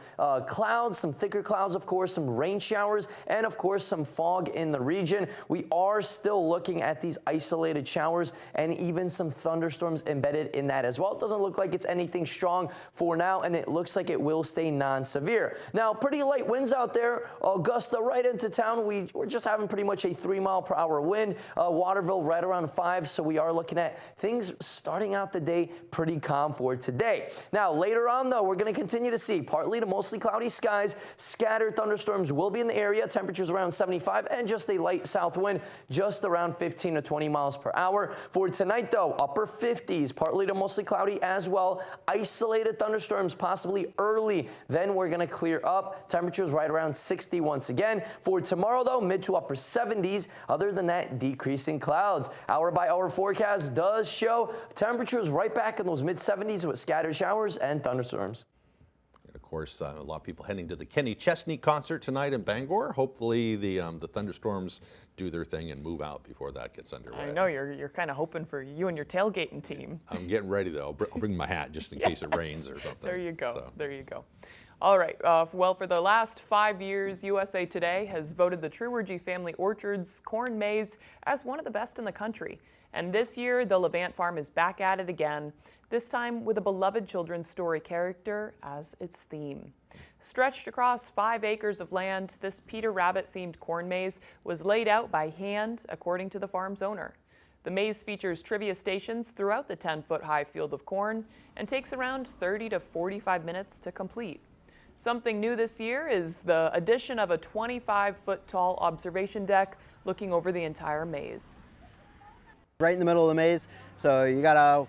Speaker 29: clouds, some thicker clouds, of course, some rain showers, and of course, some fog in the region. We are still looking at these isolated showers and even some thunderstorms embedded in that as well. It doesn't look like it's anything strong for now, and it looks like it will stay non-severe. Now, pretty light winds out there. Augusta right into town. We're just having pretty much a 3-mile-per-hour wind. Waterville right around 5, so we are looking at things starting out the day pretty calm for today. Now, later on, though, we're going to continue to see partly to mostly cloudy skies. Scattered thunderstorms will be in the area. Temperatures around 75 and just a light south wind just around 15 to 20 miles per hour. For tonight, though, upper 50s, partly to mostly cloudy as well. Isolated thunderstorms possibly early. Then we're going to clear up. Temperatures right around 60 once again. For tomorrow, though, mid to upper 70s. Other than that, decreasing clouds. Hour by hour forecast does show temperatures right back in those mid 70s with scattered showers and thunderstorms.
Speaker 2: And of course, a lot of people heading to the Kenny Chesney concert tonight in Bangor. Hopefully the thunderstorms do their thing and move out before that gets underway.
Speaker 3: I know you're kind of hoping for you and your tailgating team.
Speaker 2: I'm getting ready though. I'll bring my hat just in case it rains or something.
Speaker 3: There you go.
Speaker 2: So.
Speaker 3: There you go. All right. Well, for the last 5 years, USA Today has voted the Truergy Family Orchards corn maze as one of the best in the country. And this year, the Levant Farm is back at it again, this time with a beloved children's story character as its theme. Stretched across 5 acres of land, this Peter Rabbit-themed corn maze was laid out by hand, according to the farm's owner. The maze features trivia stations throughout the 10-foot-high field of corn and takes around 30 to 45 minutes to complete. Something new this year is the addition of a 25-foot-tall observation deck looking over the entire maze.
Speaker 4: Right in the middle of the maze, so you gotta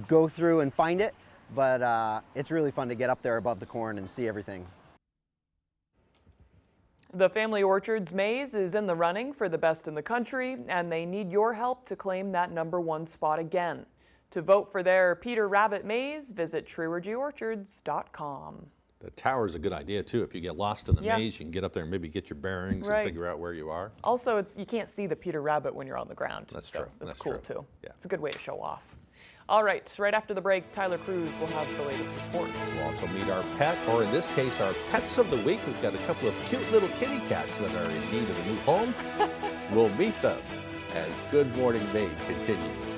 Speaker 4: go through and find it, but it's really fun to get up there above the corn and see everything.
Speaker 3: The Family Orchards maze is in the running for the best in the country, and they need your help to claim that #1 spot again. To vote for their Peter Rabbit maze, visit TruergyOrchards.com.
Speaker 2: The tower's a good idea too. If you get lost in the
Speaker 3: Yeah.
Speaker 2: maze, you can get up there and maybe get your bearings
Speaker 3: Right.
Speaker 2: and figure out where you are.
Speaker 3: Also, you can't see the Peter Rabbit when you're on the ground.
Speaker 2: That's
Speaker 3: so
Speaker 2: true.
Speaker 3: That's
Speaker 2: That's
Speaker 3: cool
Speaker 2: true.
Speaker 3: too.
Speaker 2: Yeah.
Speaker 3: It's a good way to show off. All right, right after the break, Tyler Cruz will have the latest for sports.
Speaker 2: We'll also meet our pet, or in this case, our pets of the week. We've got a couple of cute little kitty cats that are in need of a new home. We'll meet them as Good Morning Maine continues.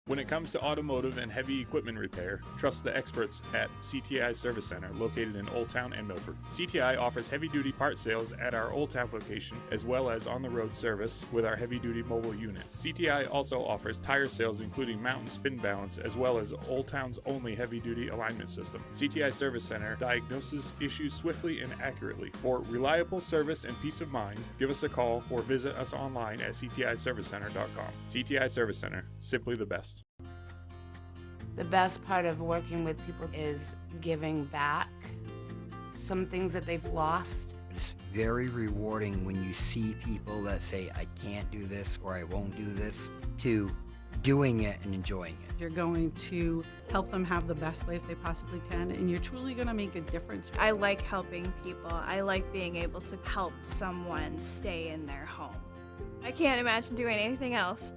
Speaker 5: When it comes to automotive and heavy equipment repair, trust the experts at CTI Service Center, located in Old Town and Milford. CTI offers heavy-duty part sales at our Old Town location, as well as on-the-road service with our heavy-duty mobile units. CTI also offers tire sales, including mount and spin balance, as well as Old Town's only heavy-duty alignment system. CTI Service Center diagnoses issues swiftly and accurately. For reliable service and peace of mind, give us a call or visit us online at ctiservicecenter.com. CTI Service Center, simply the best.
Speaker 7: The best part of working with people is giving back some things that they've lost.
Speaker 20: It's very rewarding when you see people that say, I can't do this or I won't do this, to doing it and enjoying it.
Speaker 21: You're going to help them have the best life they possibly can, and you're truly going to make a difference.
Speaker 22: I like helping people. I like being able to help someone stay in their home. I can't imagine doing anything else.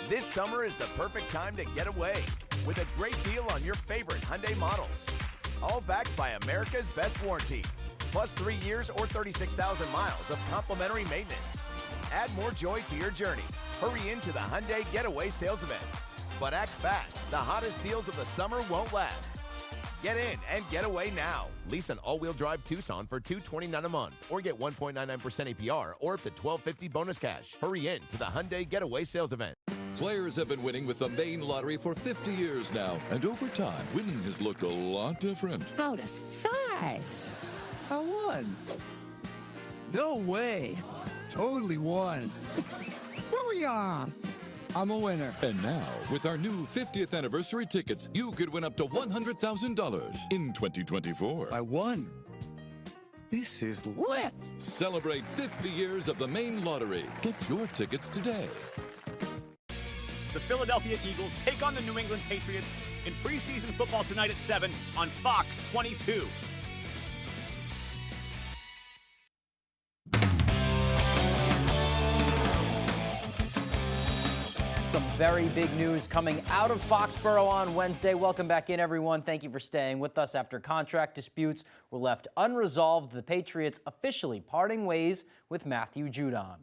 Speaker 23: This summer is the perfect time to get away with a great deal on your favorite Hyundai models. All backed by America's best warranty, plus 3 years or 36,000 miles of complimentary maintenance. Add more joy to your journey. Hurry into the Hyundai Getaway Sales Event. But act fast. The hottest deals of the summer won't last. Get in and get away now. Lease an all-wheel drive Tucson for $229 a month, or get 1.99% APR, or up to $1,250 bonus cash. Hurry in to the Hyundai Getaway Sales Event.
Speaker 24: Players have been winning with the Maine Lottery for 50 years now, and over time, winning has looked a lot different.
Speaker 25: Out of sight! I won! No way! Totally won! Booyah! I'm a winner.
Speaker 24: And now, with our new 50th anniversary tickets, you could win up to $100,000 in 2024.
Speaker 25: I won! This is lit!
Speaker 24: Celebrate 50 years of the Maine Lottery. Get your tickets today.
Speaker 26: The Philadelphia Eagles take on the New England Patriots in preseason football tonight at 7 on Fox 22.
Speaker 27: Some very big news coming out of Foxborough on Wednesday. Welcome back in, everyone. Thank you for staying with us. After contract disputes were left unresolved, the Patriots officially parting ways with Matthew Judon.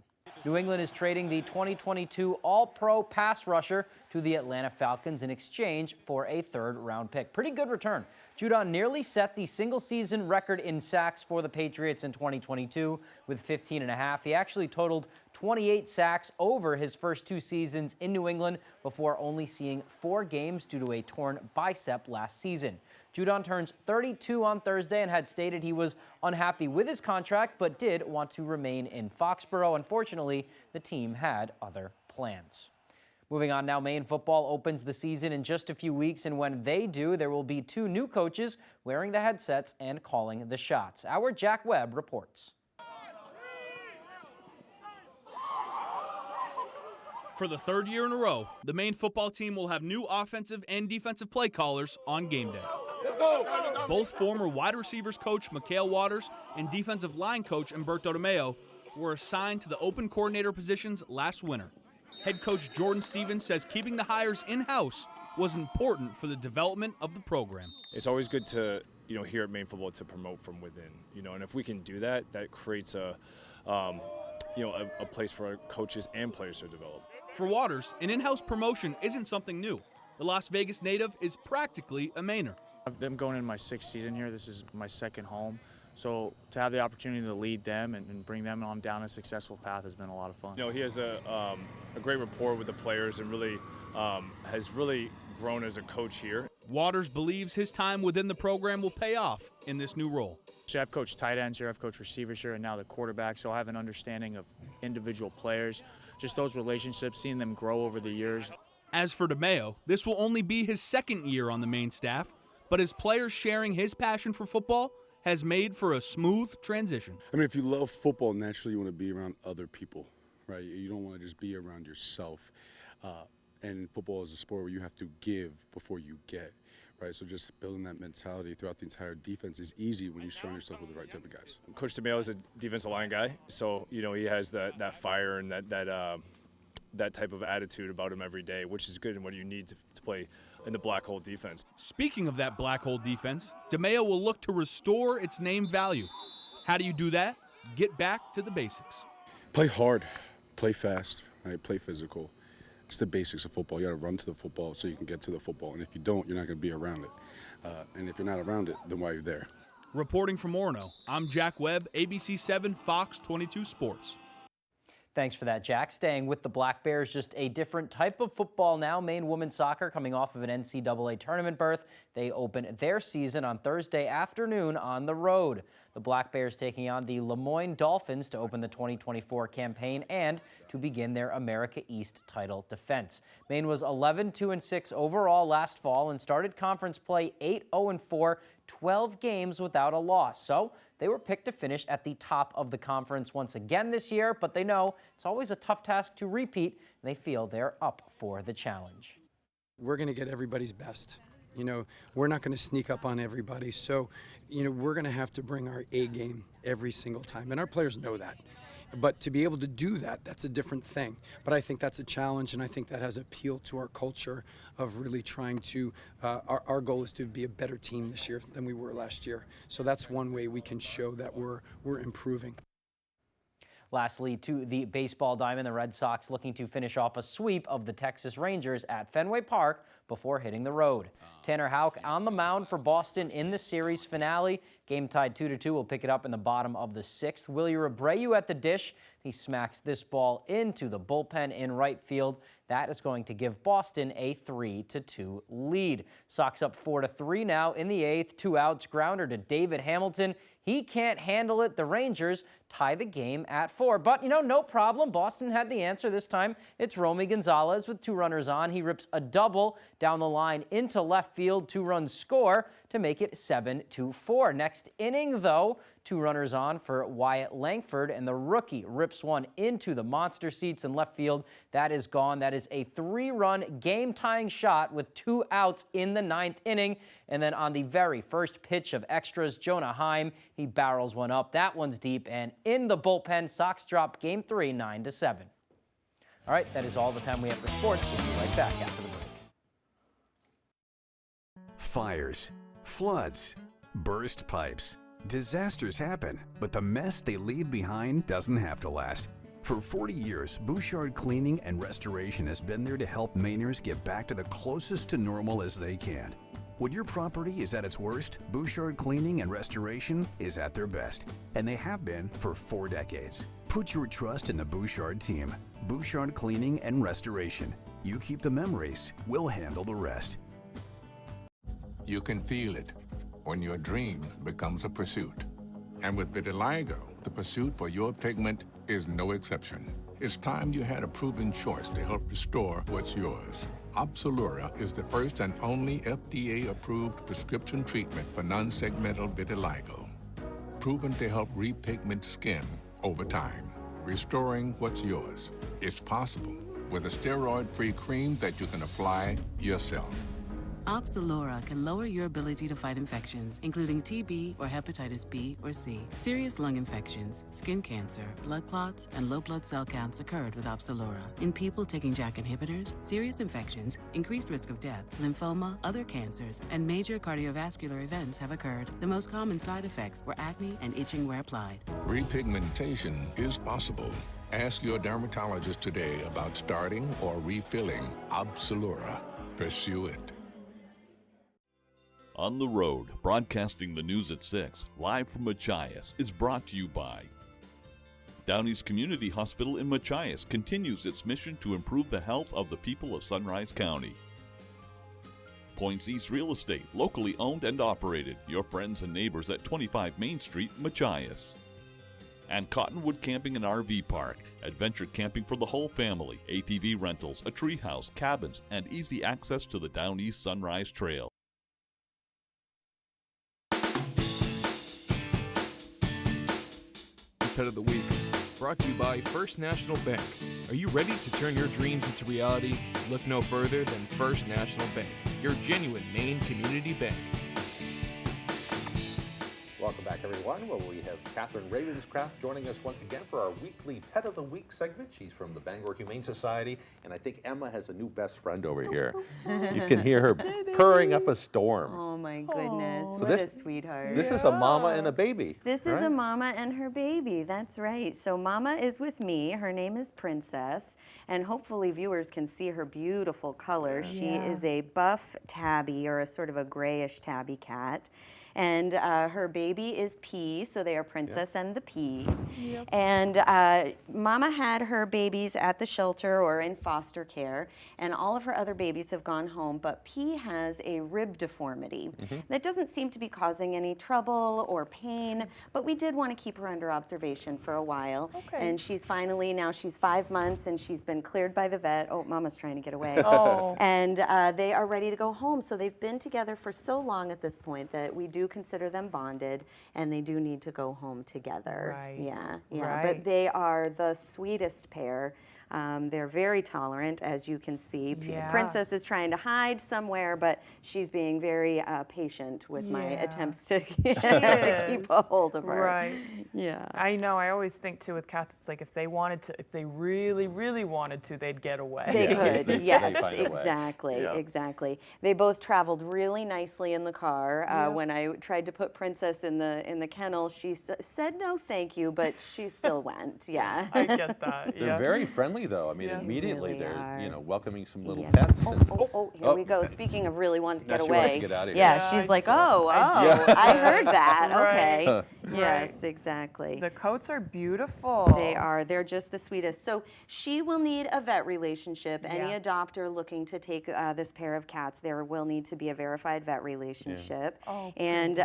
Speaker 27: New England is trading the 2022 All-Pro pass rusher to the Atlanta Falcons in exchange for a third-round pick. Pretty good return. Judon nearly set the single-season record in sacks for the Patriots in 2022 with 15.5. He actually totaled 28 sacks over his first 2 seasons in New England before only seeing 4 games due to a torn bicep last season. Judon turns 32 on Thursday and had stated he was unhappy with his contract but did want to remain in Foxborough. Unfortunately, the team had other plans. Moving on now, Maine football opens the season in just a few weeks, and when they do, there will be 2 new coaches wearing the headsets and calling the shots. Our Jack Webb reports.
Speaker 28: For the 3rd year in a row, the Maine football team will have new offensive and defensive play callers on game day. Both former wide receivers coach Mikhail Waters and defensive line coach Umberto DeMeo were assigned to the open coordinator positions last winter. Head coach Jordan Stevens says keeping the hires in-house was important for the development of the program.
Speaker 32: It's always good to, here at Maine football to promote from within, and if we can do that, that creates a place for our coaches and players to develop.
Speaker 28: For Waters, an in-house promotion isn't something new. The Las Vegas native is practically a Mainer.
Speaker 33: I'm going in my 6th season here. This is my 2nd home. So to have the opportunity to lead them and bring them on down a successful path has been a lot of fun.
Speaker 32: He has a great rapport with the players and really has really grown as a coach here.
Speaker 28: Waters believes his time within the program will pay off in this new role.
Speaker 33: So I've coached tight ends here, I've coached receivers here, and now the quarterback. So I have an understanding of individual players, just those relationships, seeing them grow over the years.
Speaker 28: As for DeMeo, this will only be his 2nd year on the Maine staff, but as players sharing his passion for football, has made for a smooth transition.
Speaker 1: I mean, if you love football, naturally you want to be around other people, right? You don't want to just be around yourself. And football is a sport where you have to give before you get, right? So just building that mentality throughout the entire defense is easy when you surround yourself with the right type of guys.
Speaker 32: Coach DeMeo is a defensive line guy, so he has that fire and that type of attitude about him every day, which is good and what you need to play in the black hole defense.
Speaker 28: Speaking of that black hole defense, DeMeo will look to restore its name value. How do you do that? Get back to the basics.
Speaker 1: Play hard, play fast, right? Play physical. It's the basics of football. You got to run to the football so you can get to the football. And if you don't, you're not going to be around it. And if you're not around it, then why are you there?
Speaker 28: Reporting from Orono, I'm Jack Webb, ABC 7 Fox 22 Sports.
Speaker 27: Thanks for that, Jack. Staying with the Black Bears, just a different type of football now. Maine women's soccer coming off of an NCAA tournament berth. They open their season on Thursday afternoon on the road. The Black Bears taking on the Lemoyne Dolphins to open the 2024 campaign and to begin their America East title defense. Maine was 11-2-6 overall last fall and started conference play 8-0-4, 12 games without a loss. So they were picked to finish at the top of the conference once again this year, but they know it's always a tough task to repeat, and they feel they're up for the challenge.
Speaker 6: We're going to get everybody's best. We're not going to sneak up on everybody. So, we're going to have to bring our A game every single time. And our players know that. But to be able to do that, that's a different thing. But I think that's a challenge, and I think that has appeal to our culture of really trying to, our goal is to be a better team this year than we were last year. So that's one way we can show that we're improving.
Speaker 27: Lastly, to the baseball diamond, the Red Sox looking to finish off a sweep of the Texas Rangers at Fenway Park before hitting the road. Tanner Houck on the mound for Boston in the series finale. Game tied 2-2. We'll pick it up in the bottom of the sixth. Willie Abreu at the dish. He smacks this ball into the bullpen in right field. That is going to give Boston a 3-2 lead. Sox up 4-3 now in the eighth. 2 outs, grounder to David Hamilton. He can't handle it. The Rangers tie the game at 4. But, no problem. Boston had the answer this time. It's Romy Gonzalez with 2 runners on. He rips a double down the line into left field. 2-run score to make it 7-4. Next inning, though, 2 runners on for Wyatt Langford, and the rookie rips one into the monster seats in left field. That is gone. That is a 3-run game-tying shot with 2 outs in the 9th inning. And then on the very first pitch of extras, Jonah Heim, he barrels one up. That one's deep and in the bullpen. Sox drop Game 3, 9-7. All right, that is all the time we have for sports. We'll be right back after the break.
Speaker 8: Fires, floods, burst pipes. Disasters happen, but the mess they leave behind doesn't have to last. For 40 years, Bouchard Cleaning and Restoration has been there to help Mainers get back to the closest to normal as they can. When your property is at its worst, Bouchard Cleaning and Restoration is at their best, and they have been for 4 decades. Put your trust in the Bouchard team. Bouchard Cleaning and Restoration. You keep the memories, we'll handle the rest.
Speaker 9: You can feel it when your dream becomes a pursuit. And with vitiligo, the pursuit for your pigment is no exception. It's time you had a proven choice to help restore what's yours. Opzelura is the first and only FDA-approved prescription treatment for non-segmental vitiligo. Proven to help repigment skin over time. Restoring what's yours. It's possible with a steroid-free cream that you can apply yourself.
Speaker 10: Opzelura can lower your ability to fight infections, including TB or hepatitis B or C. Serious lung infections, skin cancer, blood clots, and low blood cell counts occurred with Opzelura. In people taking JAK inhibitors, serious infections, increased risk of death, lymphoma, other cancers, and major cardiovascular events have occurred. The most common side effects were acne and itching where applied.
Speaker 9: Repigmentation is possible. Ask your dermatologist today about starting or refilling Opzelura. Pursue it.
Speaker 11: On the Road, broadcasting the news at 6, live from Machias, is brought to you by Downey's Community Hospital in Machias continues its mission to improve the health of the people of Sunrise County. Points East Real Estate, locally owned and operated. Your friends and neighbors at 25 Main Street, Machias. And Cottonwood Camping and RV Park, adventure camping for the whole family, ATV rentals, a treehouse, cabins, and easy access to the Down East Sunrise Trail.
Speaker 3: Pet of the Week, brought to you by First National Bank. Are you ready to turn your dreams into reality? Look no further than First National Bank, your genuine Maine community bank.
Speaker 2: Welcome back, everyone. Well, we have Catherine Ravenscraft joining us once again for our weekly Pet of the Week segment. She's from the Bangor Humane Society, and I think Emma has a new best friend over here. You can hear her purring up a storm.
Speaker 4: Oh my goodness,
Speaker 2: So
Speaker 4: what a sweetheart.
Speaker 2: This is a mama and a baby.
Speaker 4: This is a mama and her baby, that's right. So mama is with me, her name is Princess, and hopefully viewers can see her beautiful color. She is a buff tabby, or a sort of a grayish tabby cat. And her baby is P, so they are Princess and the P. Yep. And Mama had her babies at the shelter or in foster care, and all of her other babies have gone home, but P has a rib deformity that doesn't seem to be causing any trouble or pain, but we did want to keep her under observation for a while. Okay. And she's finally, now she's 5 months, and she's been cleared by the vet. Oh, Mama's trying to get away. Oh. And they are ready to go home. So they've been together for so long at this point that we do consider them bonded, and they do need to go home together. Right. Yeah, yeah. Right. But they are the sweetest pair. They're very tolerant, as you can see. Princess is trying to hide somewhere, but she's being very patient with my attempts to keep a hold of her.
Speaker 12: Right.
Speaker 4: Yeah.
Speaker 12: I know. I always think too with cats, it's like if they wanted to, if they really, really wanted to, they'd get away.
Speaker 4: They could. Yes, exactly, exactly. They both traveled really nicely in the car. When I tried to put Princess in the kennel, she said no, thank you, but she still went. Yeah.
Speaker 12: I get that.
Speaker 2: They're very friendly, though. I mean, immediately they're welcoming some little pets. And,
Speaker 4: here we go. Speaking of really wanting to get
Speaker 2: she
Speaker 4: away.
Speaker 2: wants to get out of here.
Speaker 4: Yeah, she's like, I heard that. Okay. Yes, exactly.
Speaker 12: The coats are beautiful.
Speaker 4: They are. They're just the sweetest. So she will need a vet relationship. Any adopter looking to take this pair of cats, there will need to be a verified vet relationship. And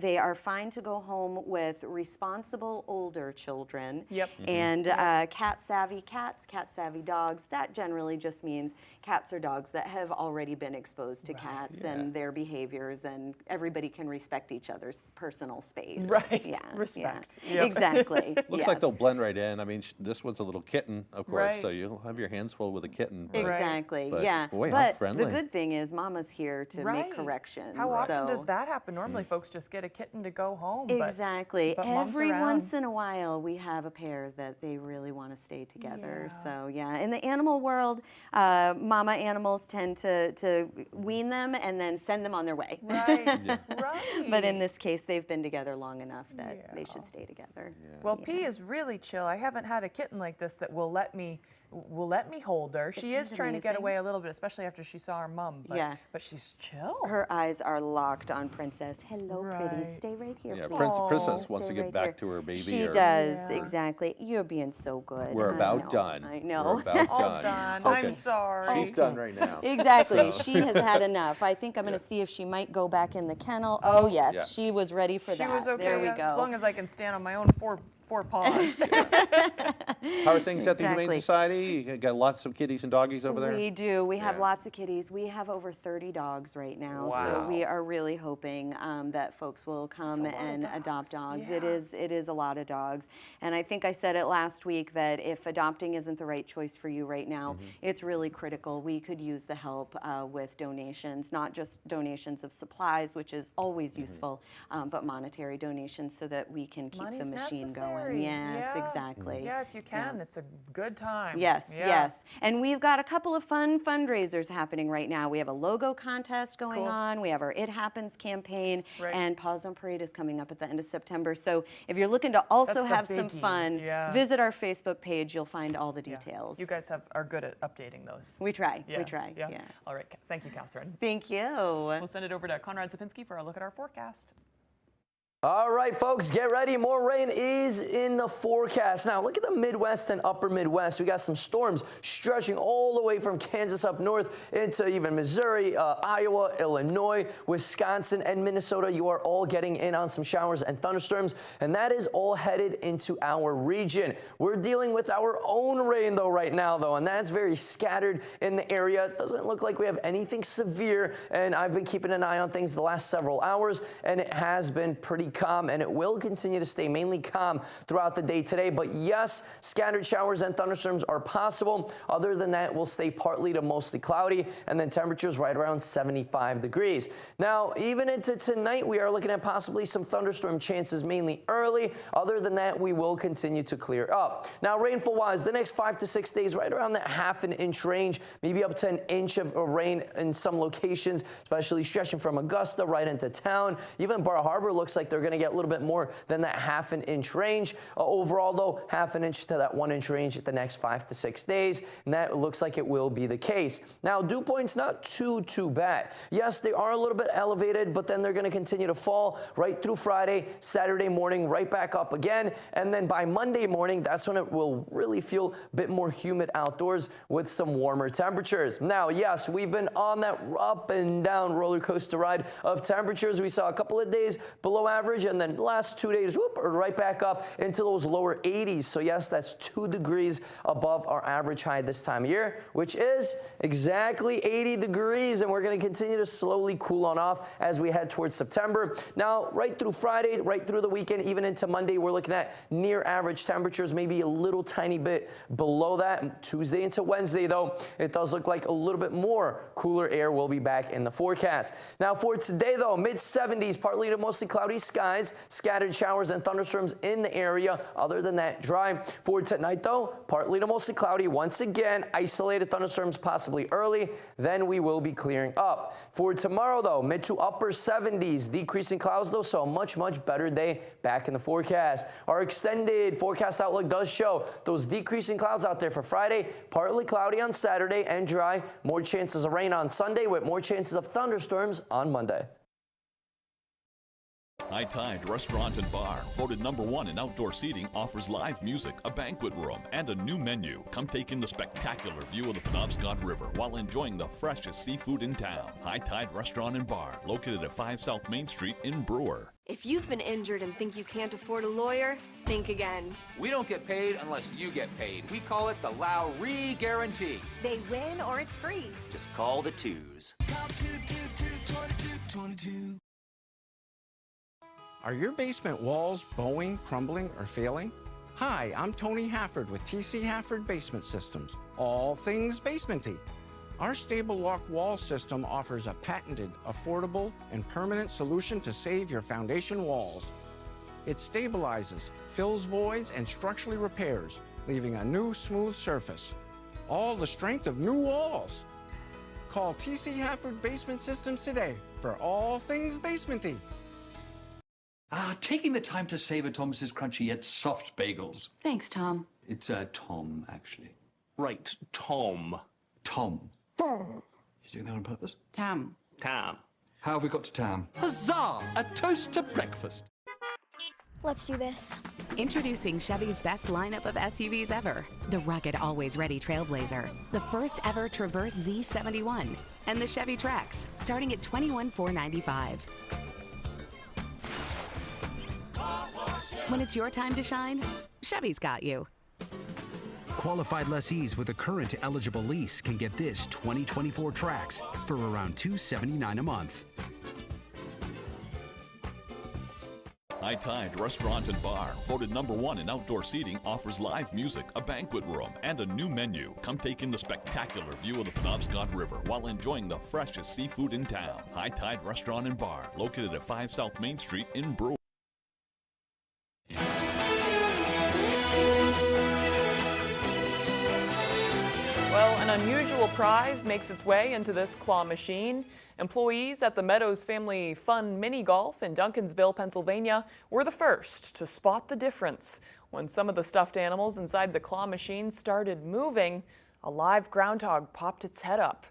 Speaker 4: they are fine to go home with responsible older children.
Speaker 12: Yep.
Speaker 4: And cat-savvy cats, cat-savvy dogs. That generally just means cats or dogs that have already been exposed to cats and their behaviors, and everybody can respect each other's personal space.
Speaker 12: Right.
Speaker 4: Yeah.
Speaker 12: Respect.
Speaker 4: Yeah. Exactly.
Speaker 2: Looks like they'll blend right in. I mean, this one's a little kitten, of course, so you'll have your hands full with a kitten. But,
Speaker 4: exactly.
Speaker 2: but, boy,
Speaker 4: but
Speaker 2: how friendly.
Speaker 4: the good thing is Mama's here to make corrections.
Speaker 12: How often does that happen? Normally folks just get a kitten to go home.
Speaker 4: Exactly.
Speaker 12: But
Speaker 4: every once in a while we have a pair that they really want to stay together. So yeah, in the animal world, mama animals tend to wean them and then send them on their way.
Speaker 12: Right.
Speaker 4: Right. But in this case, they've been together long enough that they should stay together.
Speaker 12: Well, P is really chill. I haven't had a kitten like this that will let me hold her. She is trying to get away a little bit, especially after she saw her mom. But she's chill.
Speaker 4: Her eyes are locked on Princess. Hello, pretty. Stay right here.
Speaker 2: Yeah, Princess wants to get back to her baby.
Speaker 4: She does, exactly. You're being so good.
Speaker 2: We're about done.
Speaker 4: I know.
Speaker 2: We're about
Speaker 4: All
Speaker 2: done.
Speaker 4: done.
Speaker 2: Okay.
Speaker 4: I'm sorry.
Speaker 2: She's done right now.
Speaker 4: Exactly. She has had enough. I think I'm going to see if she might go back in the kennel. Oh, yes. She was ready for that.
Speaker 12: She was okay.
Speaker 4: There we go.
Speaker 12: As long as I can stand on my own four paws.
Speaker 2: How are things at the Humane Society? You got lots of kitties and doggies over there?
Speaker 4: We do. We have lots of kitties. We have over 30 dogs right now.
Speaker 2: Wow.
Speaker 4: So we are really hoping that folks will come and adopt dogs. It is a lot of dogs. And I think I said it last week that if adopting isn't the right choice for you right now, it's really critical. We could use the help with donations, not just donations of supplies, which is always useful, but monetary donations so that we can keep the machine going. Yes, exactly.
Speaker 12: Yeah, if you can, it's a good time.
Speaker 4: Yes, yes. And we've got a couple of fun fundraisers happening right now. We have a logo contest going on. We have our It Happens campaign. And Paws on Parade is coming up at the end of September. So if you're looking to also have some fun, visit our Facebook page. You'll find all the details.
Speaker 12: You guys are good at updating those.
Speaker 4: We try. We try.
Speaker 12: Yeah. All right. Thank you, Catherine.
Speaker 4: Thank you.
Speaker 12: We'll send it over to Conrad Sapinski for a look at our forecast.
Speaker 13: All right, folks, get ready. More rain is in the forecast. Now, look at the Midwest and upper Midwest. We got some storms stretching all the way from Kansas up north into even Missouri, Iowa, Illinois, Wisconsin, and Minnesota. You are all getting in on some showers and thunderstorms, and that is all headed into our region. We're dealing with our own rain, though, right now, and that's very scattered in the area. It doesn't look like we have anything severe, and I've been keeping an eye on things the last several hours, and it has been pretty calm, and it will continue to stay mainly calm throughout the day today. But yes, scattered showers and thunderstorms are possible. Other than that, we'll stay partly to mostly cloudy, and then temperatures right around 75 degrees. Now, even into tonight, we are looking at possibly some thunderstorm chances mainly early. Other than that, we will continue to clear up. Now, rainfall-wise, the next 5 to 6 days, right around that half an inch range, maybe up to an inch of rain in some locations, especially stretching from Augusta right into town. Even Bar Harbor looks like they're going to get a little bit more than that half an inch range. Overall, though, half an inch to that 1 inch range at the next 5 to 6 days, and that looks like it will be the case. Now, dew points not too bad. Yes, they are a little bit elevated, but then they're going to continue to fall right through Friday, Saturday morning, right back up again, and then by Monday morning, that's when it will really feel a bit more humid outdoors with some warmer temperatures. Now, yes, we've been on that up and down roller coaster ride of temperatures. We saw a couple of days below average, and then the last 2 days, whoop, right back up into those lower 80s. So yes, that's 2 degrees above our average high this time of year, which is exactly 80 degrees, and we're going to continue to slowly cool on off as we head towards September. Now, right through Friday, right through the weekend, even into Monday, we're looking at near average temperatures, maybe a little tiny bit below that. Tuesday into Wednesday, though, it does look like a little bit more cooler air will be back in the forecast. Now, for today, though, mid-70s, partly to mostly cloudy skies, scattered showers and thunderstorms in the area. Other than that, dry. For tonight, though, partly to mostly cloudy. Once again, isolated thunderstorms possibly early. Then we will be clearing up. For tomorrow, though, mid to upper 70s, decreasing clouds, though, so a much better day back in the forecast. Our extended forecast outlook does show those decreasing clouds out there for Friday, partly cloudy on Saturday and dry. More chances of rain on Sunday with more chances of thunderstorms on Monday.
Speaker 11: High Tide Restaurant and Bar, voted #1 in outdoor seating, offers live music, a banquet room, and a new menu. Come take in the spectacular view of the Penobscot River while enjoying the freshest seafood in town. High Tide Restaurant and Bar, located at 5 South Main Street in Brewer.
Speaker 5: If you've been injured and think you can't afford a lawyer, think again.
Speaker 7: We don't get paid unless you get paid. We call it the Lowry Guarantee.
Speaker 5: They win or it's free.
Speaker 7: Just call the twos.
Speaker 25: Call 222-2222.
Speaker 14: Are your basement walls bowing, crumbling, or failing? Hi, I'm Tony Hafford with TC Hafford Basement Systems, all things basementy. Our stable lock wall system offers a patented, affordable, and permanent solution to save your foundation walls. It stabilizes, fills voids, and structurally repairs, leaving a new smooth surface. All the strength of new walls. Call TC Hafford Basement Systems today for all things basementy.
Speaker 15: Taking the time to savor Thomas's crunchy yet soft bagels.
Speaker 16: Thanks, Tom.
Speaker 15: It's Tom, actually.
Speaker 28: Right, Tom.
Speaker 15: Tom. You doing that on purpose?
Speaker 16: Tam.
Speaker 28: Tam.
Speaker 15: How have we got to Tam? Huzzah! A toast to breakfast.
Speaker 17: Let's do this.
Speaker 18: Introducing Chevy's best lineup of SUVs ever. The rugged, always-ready Trailblazer, the first ever Traverse Z71, and the Chevy Trax, starting at $21,495. When it's your time to shine, Chevy's got you.
Speaker 19: Qualified lessees with a current eligible lease can get this 2024 Trax for around $279 a month.
Speaker 11: High Tide Restaurant and Bar, voted #1 in outdoor seating, offers live music, a banquet room, and a new menu. Come take in the spectacular view of the Penobscot River while enjoying the freshest seafood in town. High Tide Restaurant and Bar, located at 5 South Main Street in Brewer.
Speaker 20: Well, an unusual prize makes its way into this claw machine. Employees at the Meadows Family Fun Mini Golf in Duncansville, Pennsylvania, were the first to spot the difference. When some of the stuffed animals inside the claw machine started moving, a live groundhog popped its head up.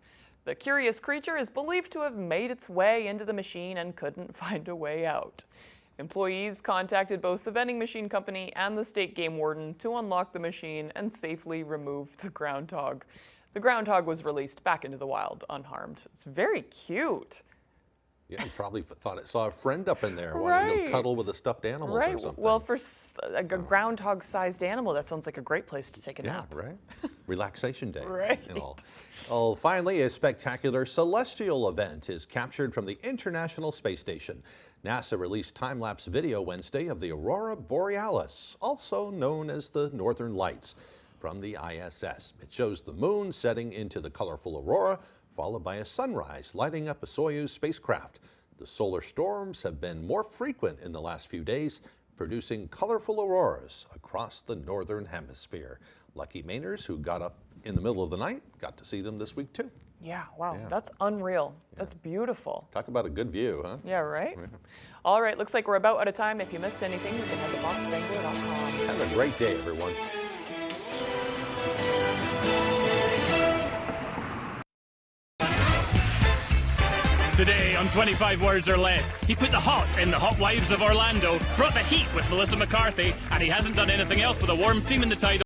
Speaker 20: The curious creature is believed to have made its way into the machine and couldn't find a way out. Employees contacted both the vending machine company and the state game warden to unlock the machine and safely remove the groundhog. The groundhog was released back into the wild unharmed. It's very cute.
Speaker 2: Yeah, you probably thought it saw a friend up in there wanting to go cuddle with a stuffed animal or something.
Speaker 20: Well, for a groundhog-sized animal, that sounds like a great place to take a nap.
Speaker 2: Yeah, right. Relaxation day.
Speaker 20: Right.
Speaker 2: And all. Oh, finally, a spectacular celestial event is captured from the International Space Station. NASA released time-lapse video Wednesday of the Aurora Borealis, also known as the Northern Lights, from the ISS. It shows the moon setting into the colorful aurora, followed by a sunrise lighting up a Soyuz spacecraft. The solar storms have been more frequent in the last few days, producing colorful auroras across the northern hemisphere. Lucky Mainers who got up in the middle of the night got to see them this week too.
Speaker 20: Yeah, wow, that's unreal. That's beautiful.
Speaker 2: Talk about a good view, huh?
Speaker 20: Yeah, right? All right, looks like we're about out of time. If you missed anything, you can head to foxbangor.com.
Speaker 2: Have a great day, everyone.
Speaker 1: Today on 25 Words or Less, he put the hot in the Hot Wives of Orlando, brought the heat with Melissa McCarthy, and he hasn't done anything else with a warm theme in the title.